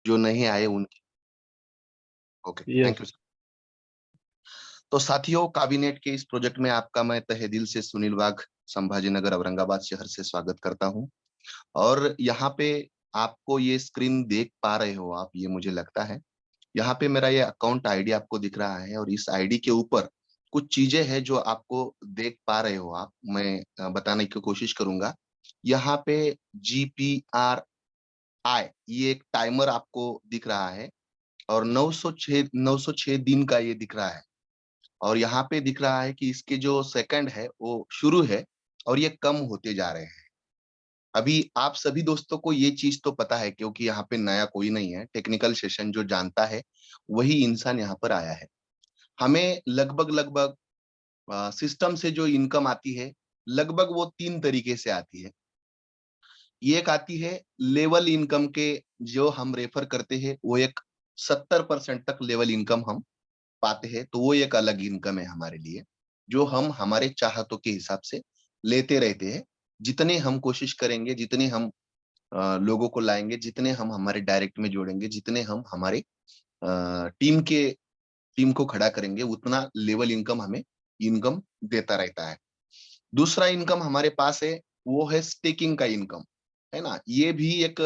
जो नहीं आए उनकी। Okay, thank yes. यू। तो साथियों, कैबिनेट के इस प्रोजेक्ट में आपका मैं तहे दिल से सुनील वाघ, संभाजी नगर औरंगाबाद शहर से स्वागत करता हूं। और यहाँ पे आपको ये स्क्रीन देख पा रहे हो आप, ये मुझे लगता है। यहाँ पे मेरा ये अकाउंट आईडी आपको दिख रहा है और इस आईडी के ऊपर कुछ चीजें हैं जो आपको देख पा रहे हो आप। मैं बताने की कोशिश करूंगा। यहाँ पे GPRI, ये एक टाइमर आपको दिख रहा है और 906 दिन का ये दिख रहा है। और यहाँ पे दिख रहा है कि इसके जो सेकंड है वो शुरू है और ये कम होते जा रहे हैं। अभी आप सभी दोस्तों को ये चीज तो पता है, क्योंकि यहाँ पे नया कोई नहीं है। टेक्निकल सेशन जो जानता है वही इंसान यहाँ पर आया है। हमें लगभग लगभग सिस्टम से जो इनकम आती है, लगभग वो 3 तरीके से आती है। ये एक आती है लेवल इनकम के, जो हम रेफर करते हैं वो एक 70% तक लेवल इनकम हम पाते हैं, तो वो एक अलग इनकम है हमारे लिए, जो हम हमारे चाहतों के हिसाब से लेते रहते हैं। जितने हम कोशिश करेंगे, जितने हम लोगों को लाएंगे, जितने हम हमारे डायरेक्ट में जोड़ेंगे, जितने हम हमारे टीम को खड़ा करेंगे, उतना लेवल इनकम हमें इनकम देता रहता है। दूसरा इनकम हमारे पास है, वो है स्टेकिंग का इनकम, है ना। ये भी एक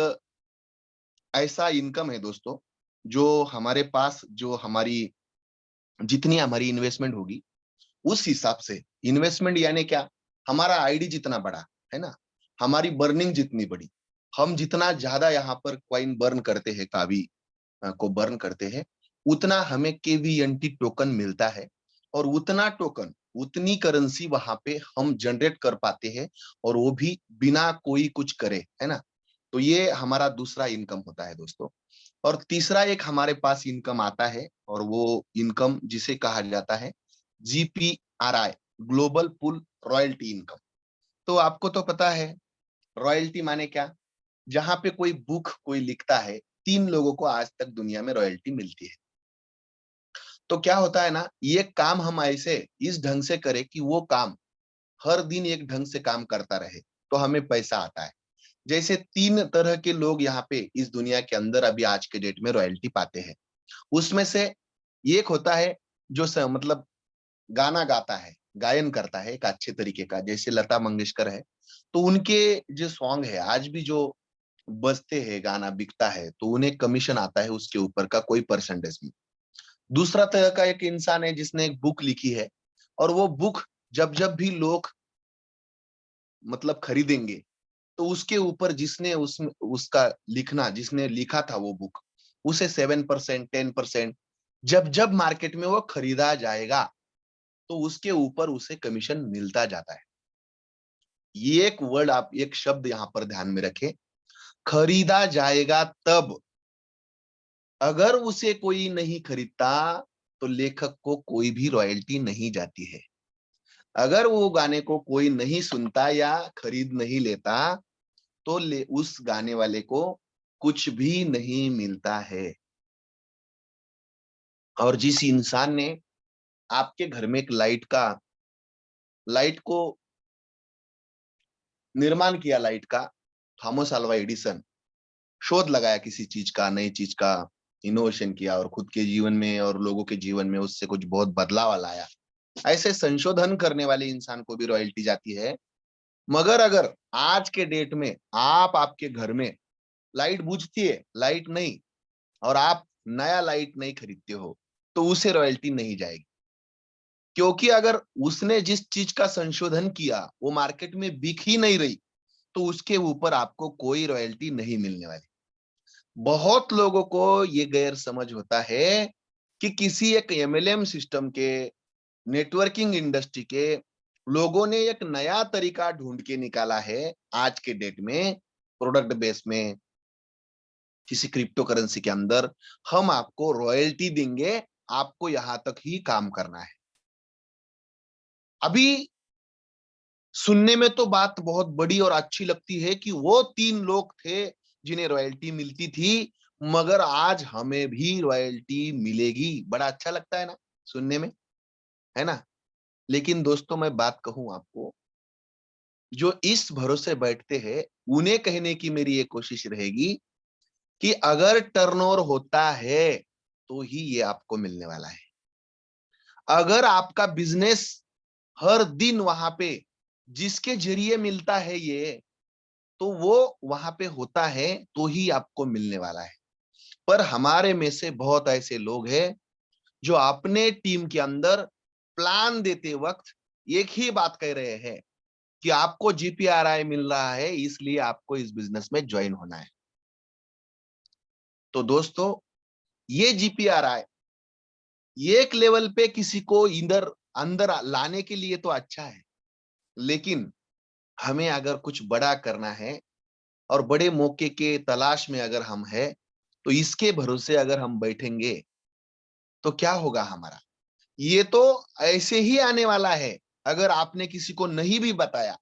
ऐसा इनकम है दोस्तों, जो हमारे पास, जो हमारी जितनी हमारी इन्वेस्टमेंट होगी उस हिसाब से। इन्वेस्टमेंट यानी क्या? हमारा आईडी जितना बड़ा है ना, हमारी बर्निंग जितनी बड़ी, हम जितना ज्यादा यहाँ पर कॉइन बर्न करते हैं, कावी को बर्न करते हैं, उतना हमें KVNT टोकन मिलता है। और उतना टोकन, उतनी करेंसी वहां पे हम जनरेट कर पाते हैं, और वो भी बिना कोई कुछ करे, है ना। तो ये हमारा दूसरा इनकम होता है दोस्तों। और तीसरा एक हमारे पास इनकम आता है, और वो इनकम जिसे कहा जाता है GPRI, ग्लोबल पुल रॉयल्टी इनकम। तो आपको तो पता है रॉयल्टी माने क्या। जहां पे कोई बुक कोई लिखता है, 3 लोगों को आज तक दुनिया में रॉयल्टी मिलती है। तो क्या होता है ना, ये काम हम ऐसे इस ढंग से करें कि वो काम हर दिन एक ढंग से काम करता रहे, तो हमें पैसा आता है। जैसे 3 तरह के लोग यहाँ पे इस दुनिया के अंदर अभी आज के डेट में रॉयल्टी पाते हैं। उसमें से एक होता है जो मतलब गाना गाता है, गायन करता है एक अच्छे तरीके का, जैसे लता मंगेशकर है। तो उनके जो सॉन्ग है आज भी जो बजते हैं, गाना बिकता है, तो उन्हें कमीशन आता है उसके ऊपर का कोई परसेंटेज भी। दूसरा तरह का एक इंसान है जिसने एक बुक लिखी है, और वो बुक जब जब भी लोग मतलब खरीदेंगे, तो उसके ऊपर जिसने उसका लिखना, जिसने लिखा था वो बुक, उसे 7%, 10%, जब जब मार्केट में वो खरीदा जाएगा, तो उसके ऊपर उसे कमीशन मिलता जाता है। ये एक वर्ड, आप एक शब्द यहां पर ध्यान में रखें, खरीदा जाएगा तब। अगर उसे कोई नहीं खरीदता, तो लेखक को कोई भी रॉयल्टी नहीं जाती है। अगर वो गाने को कोई नहीं सुनता या खरीद नहीं लेता, तो उस गाने वाले को कुछ भी नहीं मिलता है। और जिस इंसान ने आपके घर में एक लाइट को निर्माण किया, लाइट का, थॉमस अल्वा एडिसन, शोध लगाया किसी चीज का, नई चीज का इनोवेशन किया, और खुद के जीवन में और लोगों के जीवन में उससे कुछ बहुत बदलाव लाया, ऐसे संशोधन करने वाले इंसान को भी रॉयल्टी जाती है। मगर अगर आज के डेट में आपके घर में लाइट बुझती है, लाइट नहीं, और आप नया लाइट नहीं खरीदते हो, तो उसे रॉयल्टी नहीं जाएगी। क्योंकि अगर उसने जिस चीज का संशोधन किया वो मार्केट में बिक ही नहीं रही, तो उसके ऊपर आपको कोई रॉयल्टी नहीं मिलने वाली। बहुत लोगों को ये गैर समझ होता है कि किसी एक MLM सिस्टम के, नेटवर्किंग इंडस्ट्री के लोगों ने एक नया तरीका ढूंढ के निकाला है आज के डेट में, प्रोडक्ट बेस में, किसी क्रिप्टो करेंसी के अंदर हम आपको रॉयल्टी देंगे, आपको यहां तक ही काम करना है। अभी सुनने में तो बात बहुत बड़ी और अच्छी लगती है कि वो 3 लोग थे जिन्हें रॉयल्टी मिलती थी, मगर आज हमें भी रॉयल्टी मिलेगी। बड़ा अच्छा लगता है ना सुनने में, है ना। लेकिन दोस्तों, मैं बात कहूं आपको, जो इस भरोसे बैठते हैं, उन्हें कहने की मेरी एक कोशिश रहेगी कि अगर टर्नओवर होता है तो ही ये आपको मिलने वाला है। अगर आपका बिजनेस हर दिन वहां पे जिसके जरिए मिलता है ये, तो वो वहां पे होता है तो ही आपको मिलने वाला है। पर हमारे में से बहुत ऐसे लोग हैं जो अपने टीम के अंदर प्लान देते वक्त एक ही बात कह रहे हैं कि आपको जीपीआरआई मिल रहा है इसलिए आपको इस बिजनेस में ज्वाइन होना है। तो दोस्तों, ये जीपीआरआई एक लेवल पे किसी को इधर अंदर लाने के लिए तो अच्छा है, लेकिन हमें अगर कुछ बड़ा करना है और बड़े मौके के तलाश में अगर हम हैं, तो इसके भरोसे अगर हम बैठेंगे तो क्या होगा हमारा? ये तो ऐसे ही आने वाला है। अगर आपने किसी को नहीं भी बताया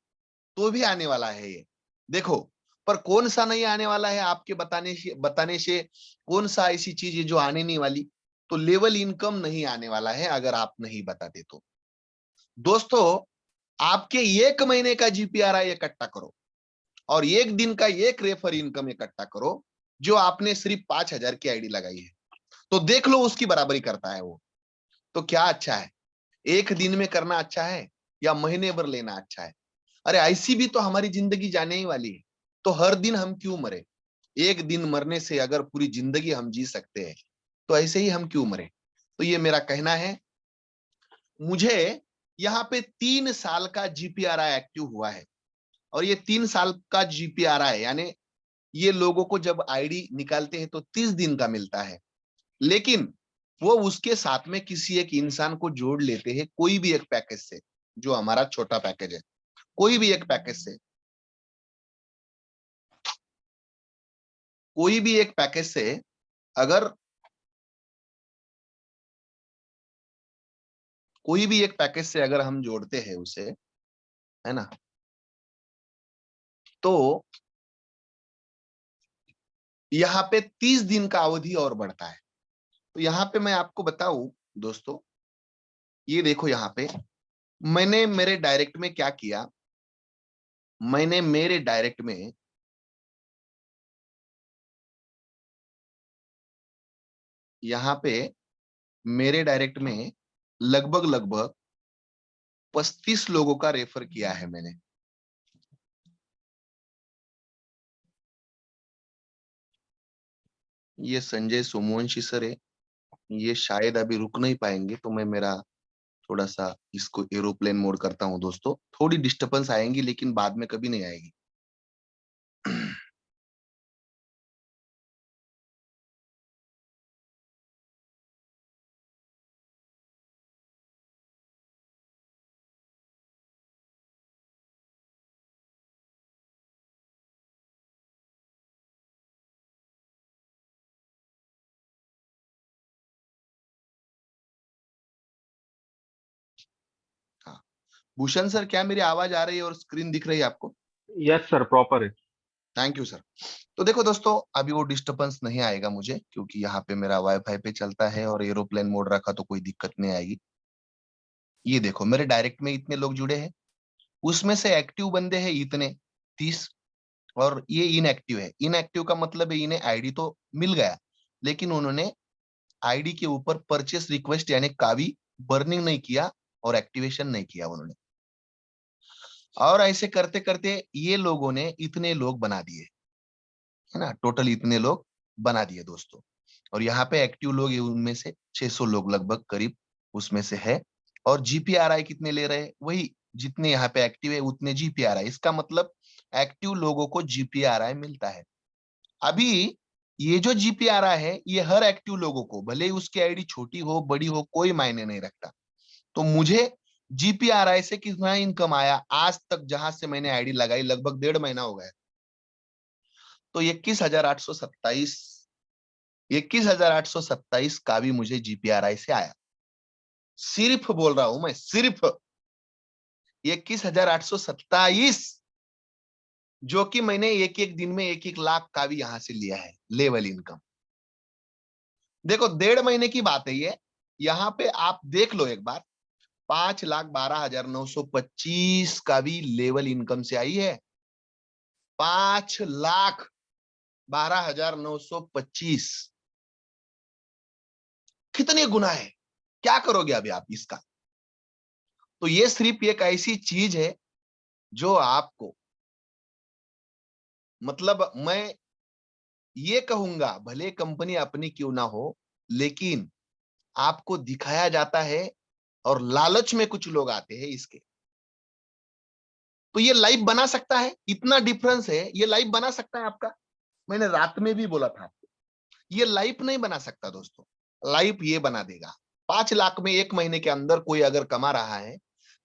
तो भी आने वाला है ये। देखो, पर कौन सा नहीं आने वाला है आपके बताने से कौन सा ऐसी चीज है जो आने नहीं वाली? तो लेवल इनकम नहीं आने वाला है अगर आप नहीं बताते तो। दोस्तों, आपके 1 महीने का जीपीआरआई इकट्ठा करो और 1 दिन का एक रेफर इनकम इकट्ठा करो जो आपने सिर्फ 5,000 की आईडी लगाई है। तो देख लो उसकी बराबरी करता है वो। तो क्या अच्छा है? 1 दिन में करना अच्छा है या महीने भर लेना अच्छा है? अरे ऐसी भी तो हमारी जिंदगी जाने ही वाली है। तो हर दिन हम क्यों मरे? 1 दिन मरने से अगर पूरी जिंदगी हम जी सकते हैं तो ऐसे ही हम क्यों मरे? तो ये मेरा कहना है। मुझे यहाँ पे 3 साल का जीपीआरआई एक्टिव हुआ है और ये 3 साल का जीपीआरआई यानी ये लोगों को जब आईडी निकालते हैं तो 30 दिन का मिलता है, लेकिन वो उसके साथ में किसी एक इंसान को जोड़ लेते हैं कोई भी एक पैकेज से, जो हमारा छोटा पैकेज है। कोई भी एक पैकेज से, कोई भी एक पैकेज से अगर कोई भी एक पैकेज से अगर हम जोड़ते हैं उसे, है ना, तो यहाँ पे 30 दिन का अवधि और बढ़ता है। तो यहाँ पे मैं आपको बताऊं दोस्तों, ये देखो यहाँ पे मैंने मेरे डायरेक्ट में क्या किया। मैंने मेरे डायरेक्ट में यहाँ पे मेरे डायरेक्ट में लगभग लगभग 35 लोगों का रेफर किया है मैंने। ये संजय सोमवंशी सर है। ये शायद अभी रुक नहीं पाएंगे, तो मैं मेरा थोड़ा सा इसको एरोप्लेन मोड करता हूँ दोस्तों। थोड़ी डिस्टरबेंस आएंगी लेकिन बाद में कभी नहीं आएगी। हाँ, भूषण सर, क्या मेरी आवाज आ रही है और स्क्रीन दिख रही है आपको? यस सर, प्रॉपर है। Thank you sir. तो देखो दोस्तों, अभी वो डिस्टरबेंस नहीं आएगा मुझे, क्योंकि यहाँ पे मेरा वाईफाई पे चलता है और एरोप्लेन मोड रखा तो कोई दिक्कत नहीं आएगी। ये देखो मेरे डायरेक्ट में इतने लोग जुड़े हैं, उसमें से एक्टिव बंदे हैं इतने 30, और ये इनएक्टिव है। इनएक्टिव का मतलब है इन्हें आईडी तो मिल गया, लेकिन उन्होंने आईडी के ऊपर परचेस रिक्वेस्ट यानी कावी बर्निंग नहीं किया और एक्टिवेशन नहीं किया उन्होंने। और ऐसे करते करते ये लोगों ने इतने लोग बना दिए, है ना, टोटल इतने लोग बना दिए दोस्तों। और यहाँ पे एक्टिव लोग उनमें से 600 लोग लगभग करीब उसमें से है। और जीपीआरआई कितने ले रहे हैं? वही जितने यहाँ पे एक्टिव है उतने जीपीआरआई। इसका मतलब एक्टिव लोगों को जीपीआरआई मिलता है। अभी ये जो जीपीआरआई है ये हर एक्टिव लोगों को, भले ही उसकी आईडी छोटी हो बड़ी हो कोई मायने नहीं रखता। तो मुझे जीपीआरआई से कितना इनकम आया आज तक, जहां से मैंने आईडी लगाई लगभग 1.5 महीना हो गया, तो 21,827 का भी मुझे जीपीआरआई से आया। सिर्फ बोल रहा हूं मैं, सिर्फ 21,827, जो कि मैंने एक एक दिन में 1-1 लाख का भी यहां से लिया है लेवल इनकम। देखो 1.5 महीने की बात है ये। यहाँ पे आप देख लो एक बार, 5,12,925 का भी लेवल इनकम से आई है। 5 लाख 12,925। कितने गुना है, क्या करोगे अभी आप इसका? तो ये सिर्फ एक ऐसी चीज है जो आपको, मतलब मैं ये कहूंगा, भले कंपनी अपनी क्यों ना हो, लेकिन आपको दिखाया जाता है और लालच में कुछ लोग आते हैं इसके। तो ये लाइव बना सकता है, इतना डिफरेंस है, ये लाइव बना सकता है आपका। मैंने रात में भी बोला था आपको, ये लाइव नहीं बना सकता दोस्तों, लाइव ये बना देगा। 5 लाख में 1 महीने के अंदर कोई अगर कमा रहा है,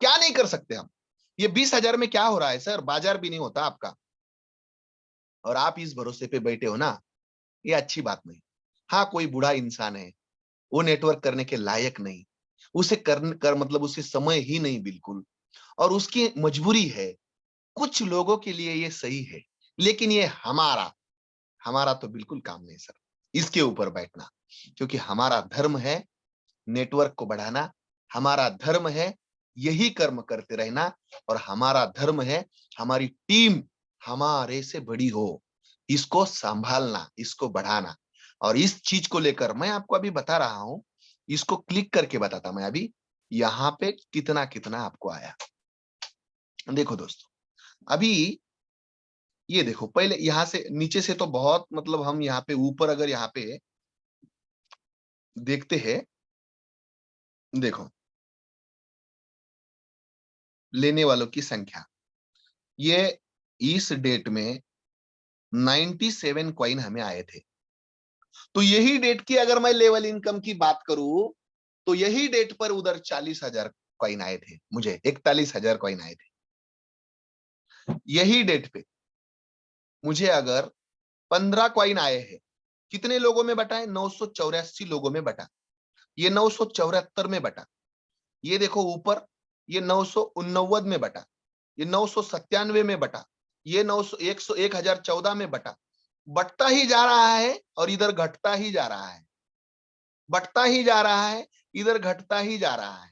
क्या नहीं कर सकते हम। ये 20,000 में क्या हो रहा है सर, बाजार भी नहीं होता आपका, और आप इस भरोसे पे बैठे हो ना, ये अच्छी बात नहीं। हाँ, कोई बूढ़ा इंसान है, वो नेटवर्क करने के लायक नहीं, उसे कर मतलब उसे समय ही नहीं बिल्कुल, और उसकी मजबूरी है। कुछ लोगों के लिए ये सही है, लेकिन ये हमारा हमारा तो बिल्कुल काम नहीं सर, इसके ऊपर बैठना। क्योंकि हमारा धर्म है नेटवर्क को बढ़ाना, हमारा धर्म है यही कर्म करते रहना, और हमारा धर्म है हमारी टीम हमारे से बड़ी हो, इसको संभालना, इसको बढ़ाना। और इस चीज को लेकर मैं आपको अभी बता रहा हूं, इसको क्लिक करके बताता मैं अभी, यहाँ पे कितना कितना आपको आया। देखो दोस्तों, अभी ये देखो, पहले यहां से नीचे से तो बहुत, मतलब हम यहाँ पे ऊपर अगर यहाँ पे देखते हैं, देखो लेने वालों की संख्या, ये इस डेट में 97 कॉइन हमें आए थे। तो यही डेट की अगर मैं लेवल इनकम की बात करूं, तो यही डेट पर उधर 40,000 कॉइन आए थे, मुझे 41,000 कॉइन आए थे। यही डेट पे मुझे अगर 15 कॉइन आए हैं, कितने लोगों में बटा है, 984 लोगों में बटा, ये 974 में बटा, ये देखो ऊपर, ये 989 में बटा, ये 997 में बटा, ये 900 100 1014 में बटा, बटता ही जा रहा है और इधर घटता ही जा रहा है, बटता ही जा रहा है, इधर घटता ही जा रहा है।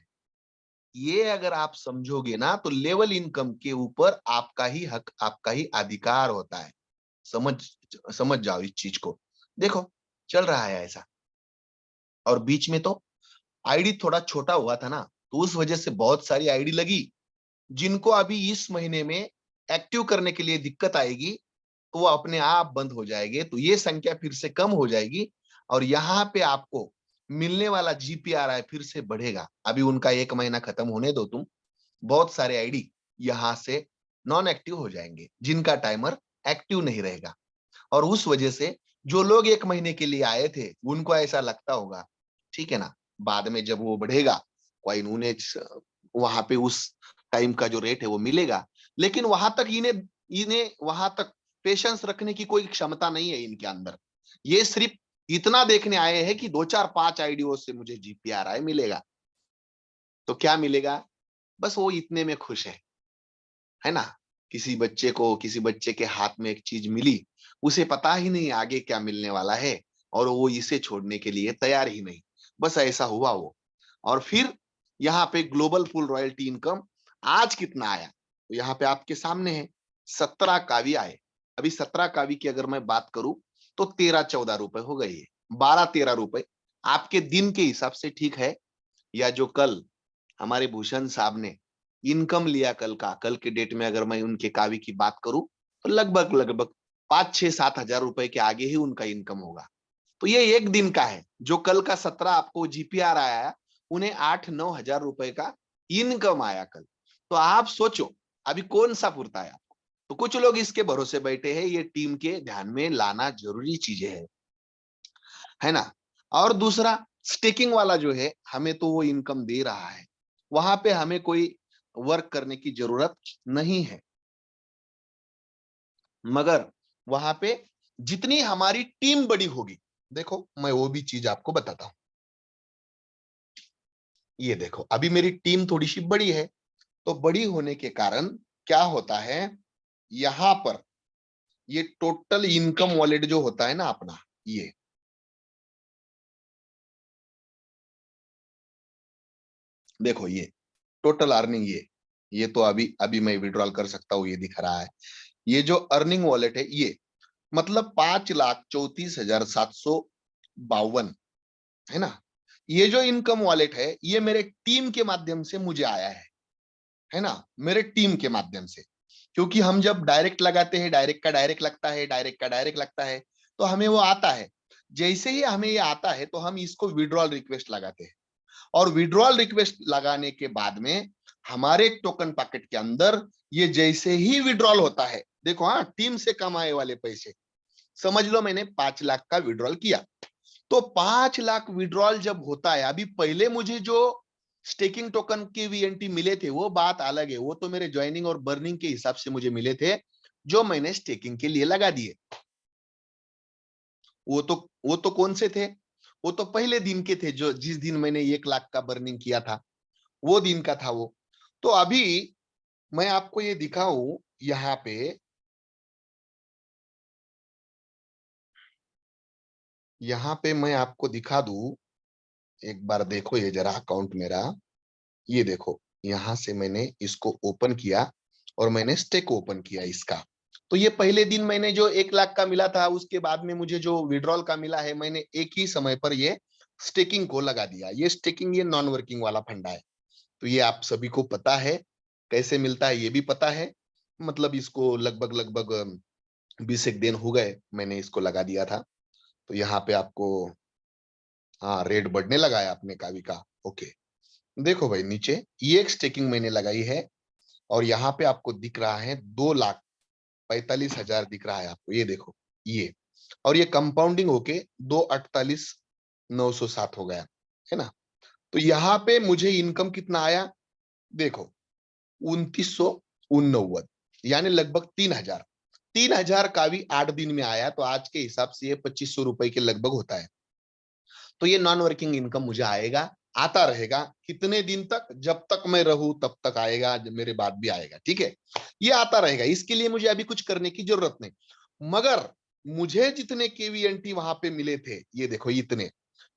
ये अगर आप समझोगे ना, तो लेवल इनकम के ऊपर आपका ही हक, आपका ही अधिकार होता है। समझ समझ जाओ इस चीज को। देखो चल रहा है ऐसा, और बीच में तो आईडी थोड़ा छोटा हुआ था ना, तो उस वजह से बहुत सारी आईडी लगी। जिनको अभी इस महीने में एक्टिव करने के लिए दिक्कत आएगी, तो वो अपने आप बंद हो जाएंगे, तो ये संख्या फिर से कम हो जाएगी, और यहाँ पे आपको मिलने वाला जीपीआरआई फिर से बढ़ेगा। अभी उनका 1 महीना खत्म होने दो तुम, बहुत सारे आईडी यहाँ से नॉन एक्टिव हो जाएंगे, जिनका टाइमर एक्टिव नहीं रहेगा। और उस वजह से जो लोग 1 महीने के लिए आए थे, उनको ऐसा लगता होगा, ठीक है ना, बाद में जब वो बढ़ेगा, कॉइन उन्हें वहां पे उस टाइम का जो रेट है वो मिलेगा। लेकिन वहां तक इन्हें इन्हें वहां तक पेशेंस रखने की कोई क्षमता नहीं है इनके अंदर। ये सिर्फ इतना देखने आए हैं कि 2 4 5 आईडियो से मुझे जीपीआरआई मिलेगा, तो क्या मिलेगा, बस वो इतने में खुश है ना। किसी बच्चे के हाथ में एक चीज मिली, उसे पता ही नहीं आगे क्या मिलने वाला है, और वो इसे छोड़ने के लिए तैयार ही नहीं, बस ऐसा हुआ वो। और फिर यहाँ पे ग्लोबल फुल रॉयल्टी इनकम आज कितना आया, तो यहाँ पे आपके सामने है, 17 कावी आए। अभी 17 कावी की अगर मैं बात करूं, तो 13 14 रुपए हो गई है, 12 13 रुपए आपके दिन के हिसाब से, ठीक है। या जो कल हमारे भूषण साहब ने इनकम लिया, कल के डेट में अगर मैं उनके कावी की बात करूं, तो लगभग लगभग 5 6 7 हजार रुपए के आगे ही उनका इनकम होगा। तो ये एक दिन का है, जो कल का 17 आपको जीपीआर आया, उन्हें 8 9 हजार रुपए का इनकम आया कल। तो आप सोचो अभी कौन सा पुरता है आपको। तो कुछ लोग इसके भरोसे बैठे हैं, ये टीम के ध्यान में लाना जरूरी चीजें है ना। और दूसरा, स्टेकिंग वाला जो है, हमें तो वो इनकम दे रहा है, वहां पे हमें कोई वर्क करने की जरूरत नहीं है। मगर वहां पे जितनी हमारी टीम बड़ी होगी, देखो मैं वो भी चीज आपको बताता हूं। ये देखो अभी मेरी टीम थोड़ी सी बड़ी है, तो बड़ी होने के कारण क्या होता है, यहां पर ये टोटल इनकम वॉलेट जो होता है ना अपना, ये देखो, ये टोटल अर्निंग, ये तो अभी अभी मैं विड्रॉल कर सकता हूं, ये दिख रहा है। ये जो अर्निंग वॉलेट है, ये मतलब 5,34,752, है ना। ये जो इनकम वॉलेट है ये मेरे टीम के माध्यम से मुझे आया है ना, मेरे टीम के माध्यम से। क्योंकि हम जब डायरेक्ट लगाते हैं, डायरेक्ट का डायरेक्ट लगता है, डायरेक्ट का डायरेक्ट लगता है, तो हमें वो आता है। जैसे ही हमें ये आता है तो हम इसको विड्रॉल रिक्वेस्ट लगाते हैं, और विड्रॉल रिक्वेस्ट लगाने के बाद में हमारे टोकन पैकेट के अंदर ये जैसे ही विड्रॉल होता है, देखो हाँ, टीम से कमाए वाले पैसे, समझ लो मैंने 5 लाख का विड्रॉल किया। तो 5 लाख विड्रॉल जब होता है, अभी पहले मुझे जो स्टेकिंग टोकन के वीएनटी मिले थे वो बात अलग है, वो तो मेरे ज्वाइनिंग और बर्निंग के हिसाब से मुझे मिले थे, जो मैंने स्टेकिंग के लिए लगा दिए। वो तो कौन से थे? वो तो पहले दिन के थे, जो जिस दिन मैंने 1 लाख का बर्निंग किया था, वो दिन का था वो। तो अभी मैं आपको ये दिखाऊं, यहाँ पे मैं आपको दिखा दूं। एक बार देखो ये जरा अकाउंट मेरा, ये देखो, यहां से मैंने इसको ओपन किया और मैंने स्टेक ओपन किया इसका। तो ये पहले दिन मैंने जो 1 लाख का मिला था, उसके बाद में मुझे जो विड्रॉल का मिला है, मैंने एक ही समय पर ये स्टेकिंग को लगा दिया। ये स्टेकिंग, ये नॉन वर्किंग वाला फंडा है। तो ये आप सभी को पता है, कैसे मिलता है ये भी पता है। मतलब इसको लगभग लगभग 20 एक दिन हो गए मैंने इसको लगा दिया था। तो यहाँ पे आपको, हाँ, रेट बढ़ने लगा है अपने कावी का। ओके, देखो भाई नीचे ये एक स्टेकिंग मैंने लगाई है, और यहाँ पे आपको दिख रहा है 2,45,000 दिख रहा है आपको, ये देखो ये। और ये कंपाउंडिंग होके 2,48,907 हो गया, है ना। तो यहाँ पे मुझे इनकम कितना आया, देखो, 2,989, यानी लगभग 3,000। 3,000 का भी 8 दिन में आया, तो आज के हिसाब से ये 2,500 रुपए के लगभग होता है। तो ये नॉन वर्किंग इनकम मुझे आएगा, आता रहेगा। कितने दिन तक? जब तक मैं रहूं तब तक आएगा, मेरे बाद भी आएगा, ठीक है। ये आता रहेगा, इसके लिए मुझे अभी कुछ करने की जरूरत नहीं। मगर मुझे जितने केवीएनटी वहां पे मिले थे, ये देखो इतने,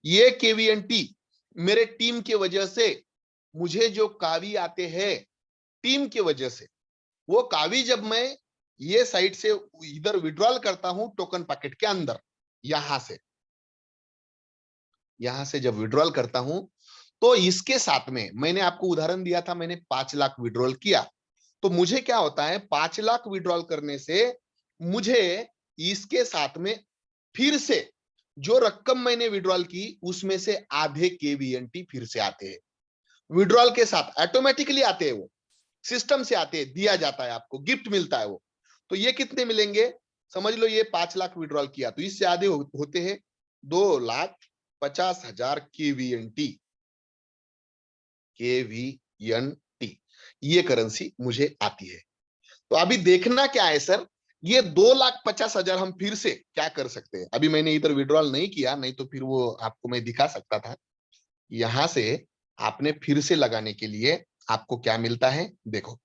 ये केवीएनटी मेरे टीम के वजह से, मुझे जो कावी आते हैं टीम के वजह से, वो कावी जब मैं ये साइड से इधर विड्रॉल करता हूं टोकन पैकेट के अंदर, यहां से, यहां से जब विड्रॉल करता हूं, तो इसके साथ में मैंने आपको उदाहरण दिया था, मैंने 5 लाख विड्रॉल किया। तो मुझे क्या होता है, 5 लाख विड्रॉल करने से मुझे इसके साथ में फिर से जो रकम मैंने विड्रॉल की उसमें से आधे केवीएनटी फिर से आते हैं। विड्रॉल के साथ ऑटोमेटिकली आते हैं, वो सिस्टम से आते हैं, दिया जाता है आपको, गिफ्ट मिलता है वो। तो ये कितने मिलेंगे, समझ लो ये 5 लाख विड्रॉल किया तो इससे आधे होते हैं 2,50,000 केवीएनटी। केवीएनटी ये करेंसी मुझे आती है। तो अभी देखना क्या है सर, ये 2,50,000 हम फिर से क्या कर सकते हैं। अभी मैंने इधर विड्रॉल नहीं किया, नहीं तो फिर वो आपको मैं दिखा सकता था। यहां से आपने फिर से लगाने के लिए आपको क्या मिलता है, देखो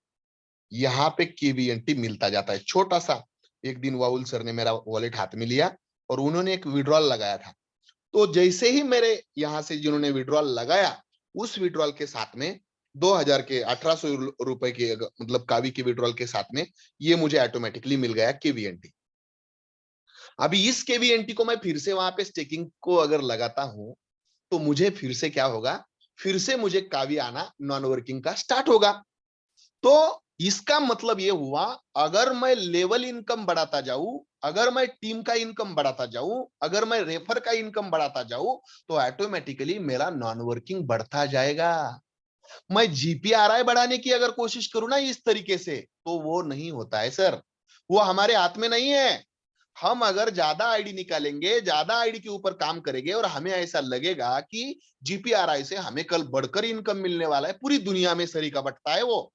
यहाँ पे केवीएनटी मिलता जाता है छोटा सा। एक दिन वाउल सर ने मेरा वॉलेट हाथ में लिया और उन्होंने एक विड्रॉल लगाया था। तो जैसे ही मेरे यहाँ से जिन्होंने विड्रॉल लगाया, उस विड्रॉल के साथ में 2,000 के 1,800 रुपए के, मतलब कावी के विड्रॉल के साथ में ये मुझे ऑटोमेटिकली मिल गया केवीएनटी। अभी इस केवीएनटी को मैं फिर से वहां पे स्टेकिंग को अगर लगाता हूं, तो मुझे फिर से क्या होगा, फिर से मुझे कावी आना नॉन वर्किंग का स्टार्ट होगा। तो इसका मतलब ये हुआ, अगर मैं लेवल इनकम बढ़ाता जाऊं, अगर मैं टीम का इनकम बढ़ाता जाऊं, अगर मैं रेफर का इनकम बढ़ाता जाऊं, तो ऑटोमेटिकली मेरा नॉन वर्किंग बढ़ता जाएगा। मैं जीपीआरआई बढ़ाने की अगर कोशिश करूं ना इस तरीके से, तो वो नहीं होता है सर, वो हमारे हाथ में नहीं है। हम अगर ज्यादा आईडी निकालेंगे, ज्यादा आईडी के ऊपर काम करेंगे, और हमें ऐसा लगेगा कि जीपीआरआई से हमें कल बढ़कर इनकम मिलने वाला है, पूरी दुनिया में सरीका बंटता है वो।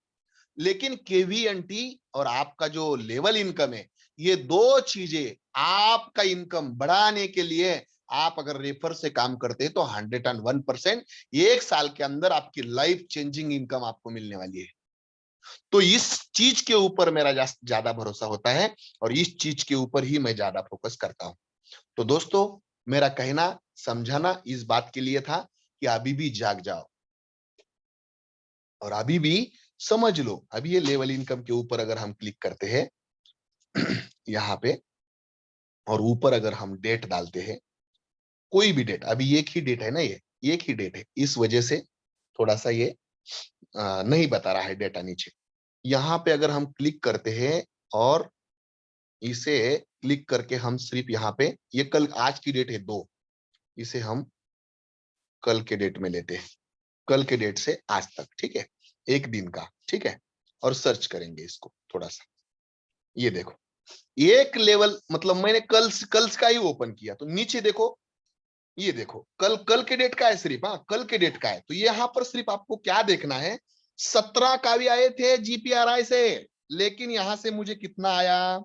लेकिन केवीएनटी और आपका जो लेवल इनकम है, ये दो चीजें आपका इनकम बढ़ाने के लिए, आप अगर रेफर से काम करते हैं तो 101% 1 साल के अंदर आपकी लाइफ चेंजिंग इनकम आपको मिलने वाली है। तो इस चीज के ऊपर मेरा ज्यादा भरोसा होता है, और इस चीज के ऊपर ही मैं ज्यादा फोकस करता हूं। तो दोस्तों, मेरा कहना समझाना इस बात के लिए था कि अभी भी जाग जाओ, और अभी भी समझ लो। अभी ये लेवल इनकम के ऊपर अगर हम क्लिक करते हैं यहाँ पे, और ऊपर अगर हम डेट डालते हैं, कोई भी डेट, अभी एक ही डेट है ना, ये एक ही डेट है, इस वजह से थोड़ा सा ये नहीं बता रहा है डेटा नीचे। यहाँ पे अगर हम क्लिक करते हैं और इसे क्लिक करके हम सिर्फ यहाँ पे, ये कल, आज की डेट है 2, इसे हम कल के डेट में लेते हैं, कल के डेट से आज तक, ठीक है, एक दिन का, ठीक है, और सर्च करेंगे इसको थोड़ा सा। ये देखो, एक लेवल, मतलब मैंने कल का ही ओपन किया, तो नीचे देखो, ये देखो, कल कल के डेट का है सिर्फ, हाँ कल के डेट का है। तो यहाँ पर सिर्फ आपको क्या देखना है, 17 का भी आए थे जीपीआरआई से, लेकिन यहां से मुझे कितना आया,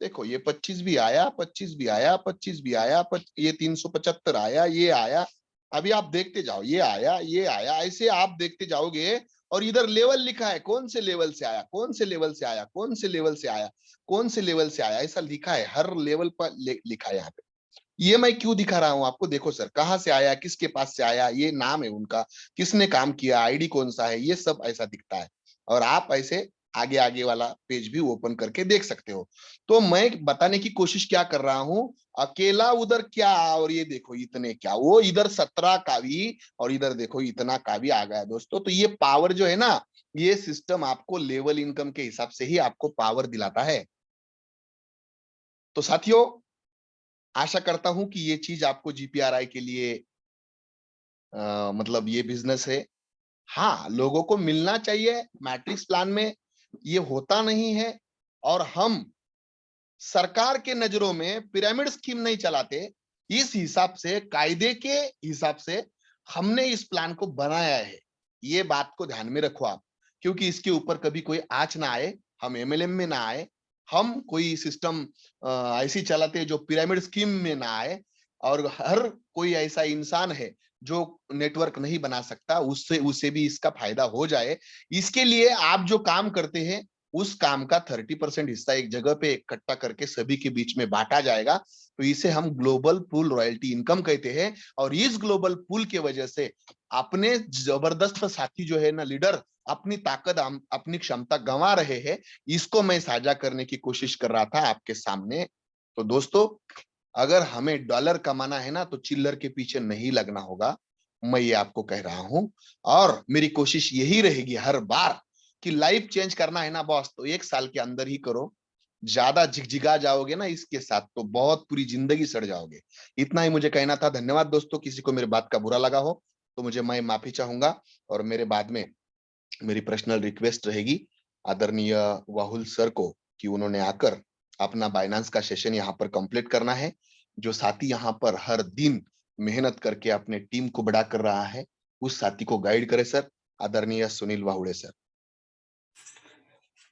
देखो ये 25 भी आया, 25 भी आया, 25 भी आया, ये 375 आया, ये आया। अभी आप देखते जाओ, ये आया, ये आया, ऐसे आप देखते जाओगे। और इधर लेवल लिखा है, कौन से लेवल से आया, कौन से लेवल से आया, कौन से लेवल से आया, कौन से लेवल से आया, ऐसा लिखा है, हर लेवल पर लिखा है यहाँ पे। ये मैं क्यों दिखा रहा हूं आपको, देखो सर, कहां से आया, किसके पास से आया, ये नाम है उनका, किसने काम किया, आईडी कौन सा है, ये सब ऐसा दिखता है। और आप ऐसे आगे आगे वाला पेज भी ओपन करके देख सकते हो। तो मैं बताने की कोशिश क्या कर रहा हूं, अकेला उधर क्या, और ये देखो इतने क्या, वो इधर 17 का भी, और इधर देखो इतना का भी आ गया दोस्तों। तो ये पावर जो है ना, ये सिस्टम आपको लेवल इनकम के हिसाब से ही आपको पावर दिलाता है। तो साथियों, आशा करता हूं कि ये चीज आपको जीपीआरआई के लिए मतलब ये बिजनेस है, हाँ लोगों को मिलना चाहिए, मैट्रिक्स प्लान में ये होता नहीं है। और हम सरकार के नजरों में पिरामिड स्कीम नहीं चलाते, इस हिसाब से, कायदे के हिसाब से हमने इस प्लान को बनाया है। ये बात को ध्यान में रखो आप, क्योंकि इसके ऊपर कभी कोई आंच ना आए, हम एमएलएम में ना आए, हम कोई सिस्टम ऐसी चलाते जो पिरामिड स्कीम में ना आए। और हर कोई ऐसा इंसान है जो नेटवर्क नहीं बना सकता, उससे उसे भी इसका फायदा हो जाए, इसके लिए आप जो काम करते हैं, उस काम का 30% हिस्सा एक जगह पे इकट्ठा करके सभी के बीच में बांटा जाएगा। तो इसे हम ग्लोबल पूल रॉयल्टी इनकम कहते हैं। और इस ग्लोबल पूल के वजह से अपने जबरदस्त साथी जो है ना, लीडर, अपनी ताकत, अपनी क्षमता गंवा रहे हैं, इसको मैं साझा करने की कोशिश कर रहा था आपके सामने। तो दोस्तों, अगर हमें डॉलर कमाना है ना, तो चिल्लर के पीछे नहीं लगना होगा, मैं ये आपको कह रहा हूं। और मेरी कोशिश यही रहेगी हर बार कि लाइफ चेंज करना है ना बॉस, तो 1 साल के अंदर ही करो। ज्यादा झिगझिगा जाओगे ना इसके साथ, तो बहुत पूरी जिंदगी सड़ जाओगे। इतना ही मुझे कहना था। धन्यवाद दोस्तों। किसी को मेरी बात का बुरा लगा हो तो मैं माफी चाहूंगा। और मेरे बाद में मेरी पर्सनल रिक्वेस्ट रहेगी आदरणीय वाहुल सर को, कि उन्होंने आकर अपना बाइनेंस का सेशन यहाँ पर कंप्लीट करना है। जो साथी यहाँ पर हर दिन मेहनत करके अपने टीम को बड़ा कर रहा है, उस साथी को गाइड करे सर, आदरणीय सुनील वाहुड़े सर।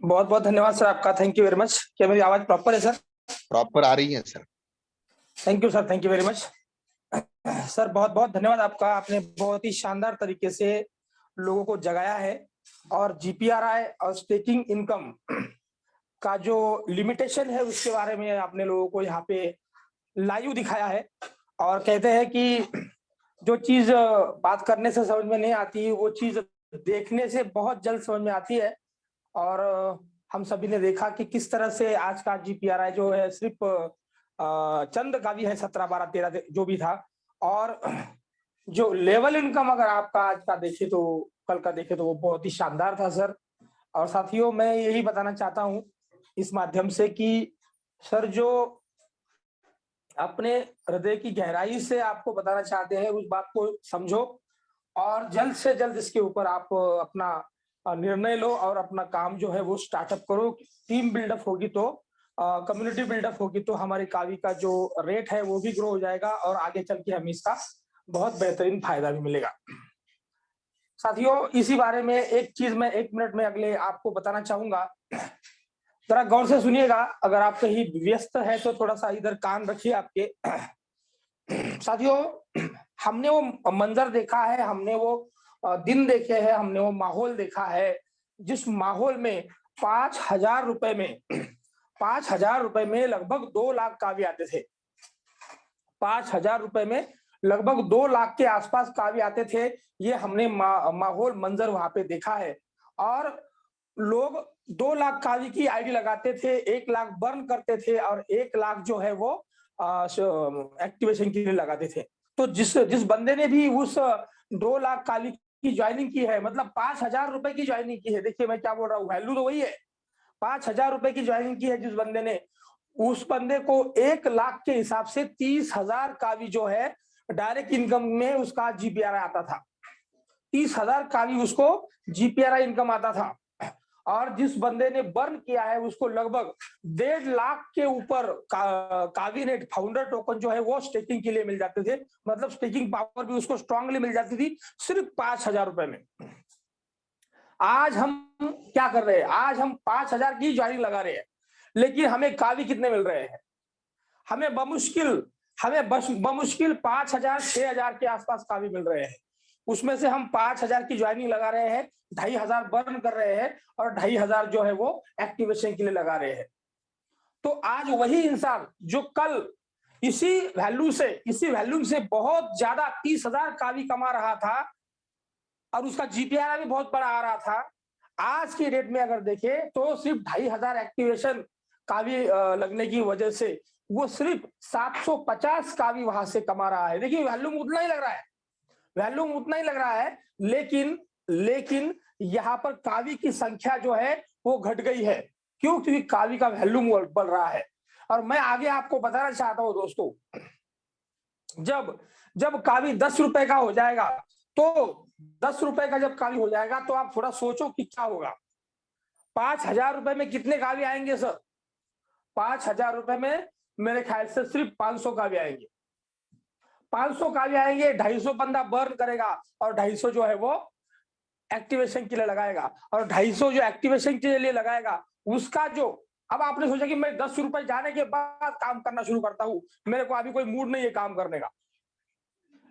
बहुत बहुत धन्यवाद सर आपका, थैंक यू वेरी मच। क्या मेरी आवाज प्रॉपर है सर? प्रॉपर आ रही है sir. Thank you sir, thank you very much sir. बहुत बहुत धन्यवाद आपका, आपने बहुत ही शानदार तरीके से लोगों को जगाया है। और जीपीआरआई और स्टेकिंग इनकम का जो लिमिटेशन है उसके बारे में आपने लोगों को यहाँ पे लाइव दिखाया है। और कहते हैं कि जो चीज बात करने से समझ में नहीं आती, वो चीज देखने से बहुत जल्द समझ में आती है। और हम सभी ने देखा कि किस तरह से आज का जीपीआरआई जो है सिर्फ चंद का भी है, 17 12 13 जो भी था। और जो लेवल इनकम अगर आपका आज का देखे तो कल का देखे तो वो बहुत ही शानदार था सर। और साथियों, मैं यही बताना चाहता हूं इस माध्यम से कि सर जो अपने हृदय की गहराई से आपको बताना चाहते हैं उस बात को समझो, और जल्द से जल्द इसके ऊपर आप अपना निर्णय लो और अपना काम जो है वो स्टार्टअप करो। टीम बिल्डअप होगी तो, कम्युनिटी बिल्डअप होगी तो हमारी कावी का जो रेट है वो भी ग्रो हो जाएगा और आगे चल के हमें इसका बहुत बेहतरीन फायदा भी मिलेगा। साथियों, इसी बारे में एक चीज मैं 1 मिनट में अगले आपको बताना चाहूंगा, जरा गौर से सुनिएगा। अगर आप कहीं व्यस्त है तो थोड़ा सा इधर कान रखिए आपके। साथियों, हमने वो मंजर देखा है, हमने वो दिन देखे हैं, हमने वो माहौल देखा है जिस माहौल में 5,000 रुपए में 5,000 रुपए में लगभग 2 लाख काव्य आते थे। 5,000 रुपए में लगभग 2 लाख के आसपास काव्य आते थे। ये हमने माहौल मंजर वहां पे देखा है। और लोग 2 लाख काव्य की आईडी लगाते थे, 1 लाख बर्न करते थे और 1 लाख जो है वो एक्टिवेशन के लिए लगाते थे। तो जिस जिस बंदे ने भी उस 2 लाख कावी की ज्वाइनिंग की है, मतलब 5,000 रुपए की ज्वाइनिंग की है, देखिए मैं क्या बोल रहा हूँ, वैल्यू तो वही है। 5,000 रुपए की ज्वाइनिंग की है जिस बंदे ने, उस बंदे को 1 लाख के हिसाब से 30,000 कावी जो है डायरेक्ट इनकम में उसका जीपीआरआई आता था। 30,000 कावी उसको जीपीआरआई इनकम आता था। और जिस बंदे ने बर्न किया है उसको लगभग 1.5 लाख के ऊपर कावीनेट फाउंडर टोकन जो है वो स्टेकिंग के लिए मिल जाते थे, मतलब स्टेकिंग पावर भी उसको स्ट्रांगली मिल जाती थी सिर्फ 5,000 रुपए में। आज हम क्या कर रहे हैं, आज हम 5,000 की ज्वाइनिंग लगा रहे हैं, लेकिन हमें कावी कितने मिल रहे हैं? हमें बमुश्किल 5,000 6,000 के आसपास कावी मिल रहे हैं। उसमें से हम 5,000 की ज्वाइनिंग लगा रहे हैं, 2,500 बर्न कर रहे हैं और 2,500 जो है वो एक्टिवेशन के लिए लगा रहे हैं। तो आज वही इंसान जो कल इसी वैल्यू से बहुत ज्यादा 30,000 कावी कमा रहा था और उसका जीपीआर भी बहुत बड़ा आ रहा था, आज की डेट में अगर देखें तो सिर्फ 2,500 एक्टिवेशन कावी लगने की वजह से वो सिर्फ 750 कावी वहां से कमा रहा है। देखिए वैल्यूम उतना ही लग रहा है, वैल्यूम उतना ही लग रहा है, लेकिन यहाँ पर कावी की संख्या जो है वो घट गई है। क्यों? क्योंकि कावी का वैल्यूम बढ़ रहा है। और मैं आगे आपको बताना चाहता हूं दोस्तों, जब कावी 10 रुपए का हो जाएगा, तो 10 रुपए का जब कावी हो जाएगा तो आप थोड़ा सोचो कि क्या होगा। 5,000 रुपए में कितने कावी आएंगे सर? 5,000 रुपए में मेरे ख्याल से सिर्फ 500 कावी आएंगे। 500 कावी आएंगे, 250 बंदा बर्न करेगा और 250 जो है वो एक्टिवेशन के लिए लगाएगा। और 250 जो एक्टिवेशन के लिए लगाएगा उसका जो, अब आपने सोचा कि मैं 10 रुपए जाने के बाद काम करना शुरू करता हूं, मेरे को अभी कोई मूड नहीं है काम करने का,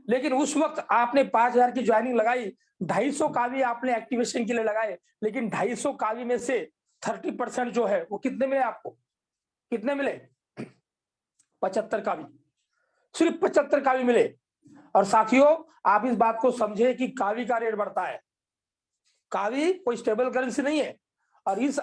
लेकिन उस वक्त आपने 5,000 की ज्वाइनिंग लगाई, 250 कावी आपने एक्टिवेशन के लिए लगाए, लेकिन 250 कावी में से 30% जो है वो कितने मिले आपको? कितने मिले? 75 कावी, सिर्फ 75 कावी मिले। और साथियों आप इस बात को समझे कि कावी का रेट बढ़ता है, कावी कोई स्टेबल करेंसी नहीं है। और इस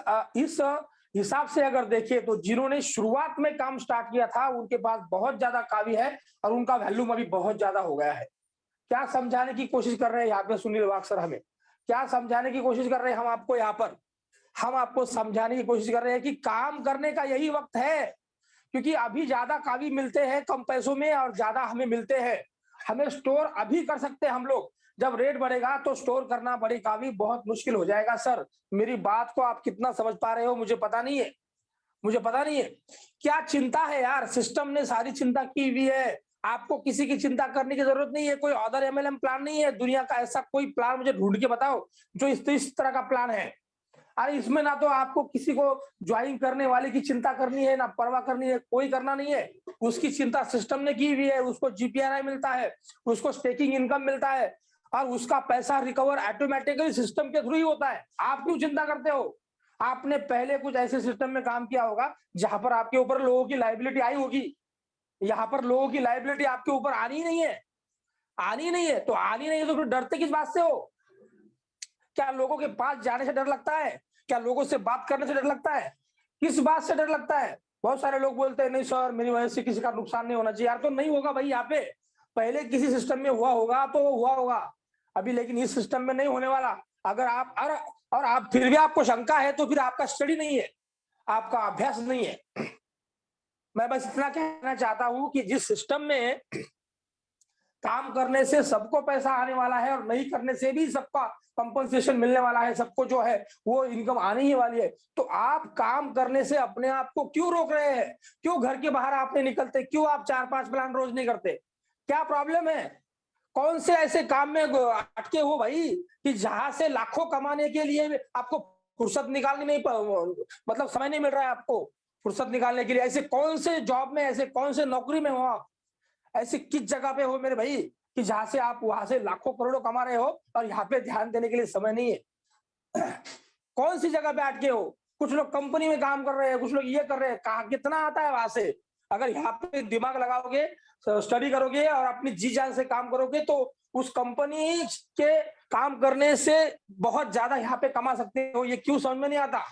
हिसाब से अगर देखें तो जिन्होंने शुरुआत में काम स्टार्ट किया था उनके पास बहुत ज्यादा कावी है और उनका वैल्यूम अभी बहुत ज्यादा हो गया है। क्या समझाने की कोशिश कर रहे हैं यहाँ पे सुनील वाग सर? हमें क्या समझाने की कोशिश कर रहे हैं हम आपको? यहाँ पर हम आपको समझाने की कोशिश कर रहे हैं कि काम करने का यही वक्त है, क्योंकि अभी ज्यादा कावी मिलते हैं कम पैसों में और ज्यादा हमें मिलते हैं। हमें स्टोर अभी कर सकते हैं हम लोग, जब रेट बढ़ेगा तो स्टोर करना बड़ी कावी बहुत मुश्किल हो जाएगा। सर मेरी बात को आप कितना समझ पा रहे हो मुझे पता नहीं है, मुझे पता नहीं है। क्या चिंता है यार, सिस्टम ने सारी चिंता की हुई है, आपको किसी की चिंता करने की जरूरत नहीं है। कोई अदर एमएलएम प्लान नहीं है दुनिया का, ऐसा कोई प्लान मुझे ढूंढ के बताओ जो इस तरह का प्लान है। अरे इसमें ना तो आपको किसी को ज्वाइन करने वाले की चिंता करनी है, ना परवाह करनी है, कोई करना नहीं है। उसकी चिंता सिस्टम ने की हुई है, उसको जीपीआरआई मिलता है, उसको स्टेकिंग इनकम मिलता है और उसका पैसा रिकवर ऑटोमेटिकली सिस्टम के थ्रू ही होता है। आप क्यों चिंता करते हो? आपने पहले कुछ ऐसे सिस्टम में काम किया होगा जहां पर आपके ऊपर लोगों की लाइबिलिटी आई होगी। यहाँ पर लोगों की लाइबिलिटी आपके ऊपर आनी नहीं है, आनी नहीं है। तो आनी नहीं है तो फिर डरते किस बात से हो? क्या लोगों के पास जाने से डर लगता है? क्या लोगों से बात करने से डर लगता है? किस बात से डर लगता है? बहुत सारे लोग बोलते हैं नहीं सर मेरी वजह से किसी का नुकसान नहीं होना चाहिए। यार तो नहीं होगा भाई, यहाँ पे पहले किसी सिस्टम में हुआ होगा तो वो हुआ होगा अभी, लेकिन इस सिस्टम में नहीं होने वाला। अगर आप और आप फिर भी आपको शंका है तो फिर आपका स्टडी नहीं है, आपका अभ्यास नहीं है। मैं बस इतना कहना चाहता हूं कि जिस सिस्टम में काम करने से सबको पैसा आने वाला है और नहीं करने से भी सबका कंपनसेशन मिलने वाला है, सबको जो है वो इनकम आने ही वाली है, तो आप काम करने से अपने आप को क्यों रोक रहे हैं? क्यों घर के बाहर आप नहीं निकलते? क्यों आप 4-5 प्लान रोज नहीं करते? क्या प्रॉब्लम है? कौन से ऐसे काम में अटके हो भाई कि जहां से लाखों कमाने के लिए आपको फुर्सत निकालने नहीं, मतलब समय नहीं मिल रहा है आपको फुर्सत निकालने के लिए? ऐसे कौन से जॉब में, ऐसे कौन से नौकरी में हो आप, ऐसी किस जगह पे हो मेरे भाई कि जहां से आप वहां से लाखों करोड़ों कमा रहे हो और यहाँ पे ध्यान देने के लिए समय नहीं है? कौन सी जगह पे अटके हो? कुछ लोग कंपनी में काम कर रहे हैं, कुछ लोग ये कर रहे हैं, कहा कितना आता है वहां से? अगर यहाँ पे दिमाग लगाओगे, स्टडी करोगे और अपनी जी जान से काम करोगे तो उस कंपनी के काम करने से बहुत ज्यादा यहाँ पे कमा सकते हो। ये क्यों समझ में नहीं आता?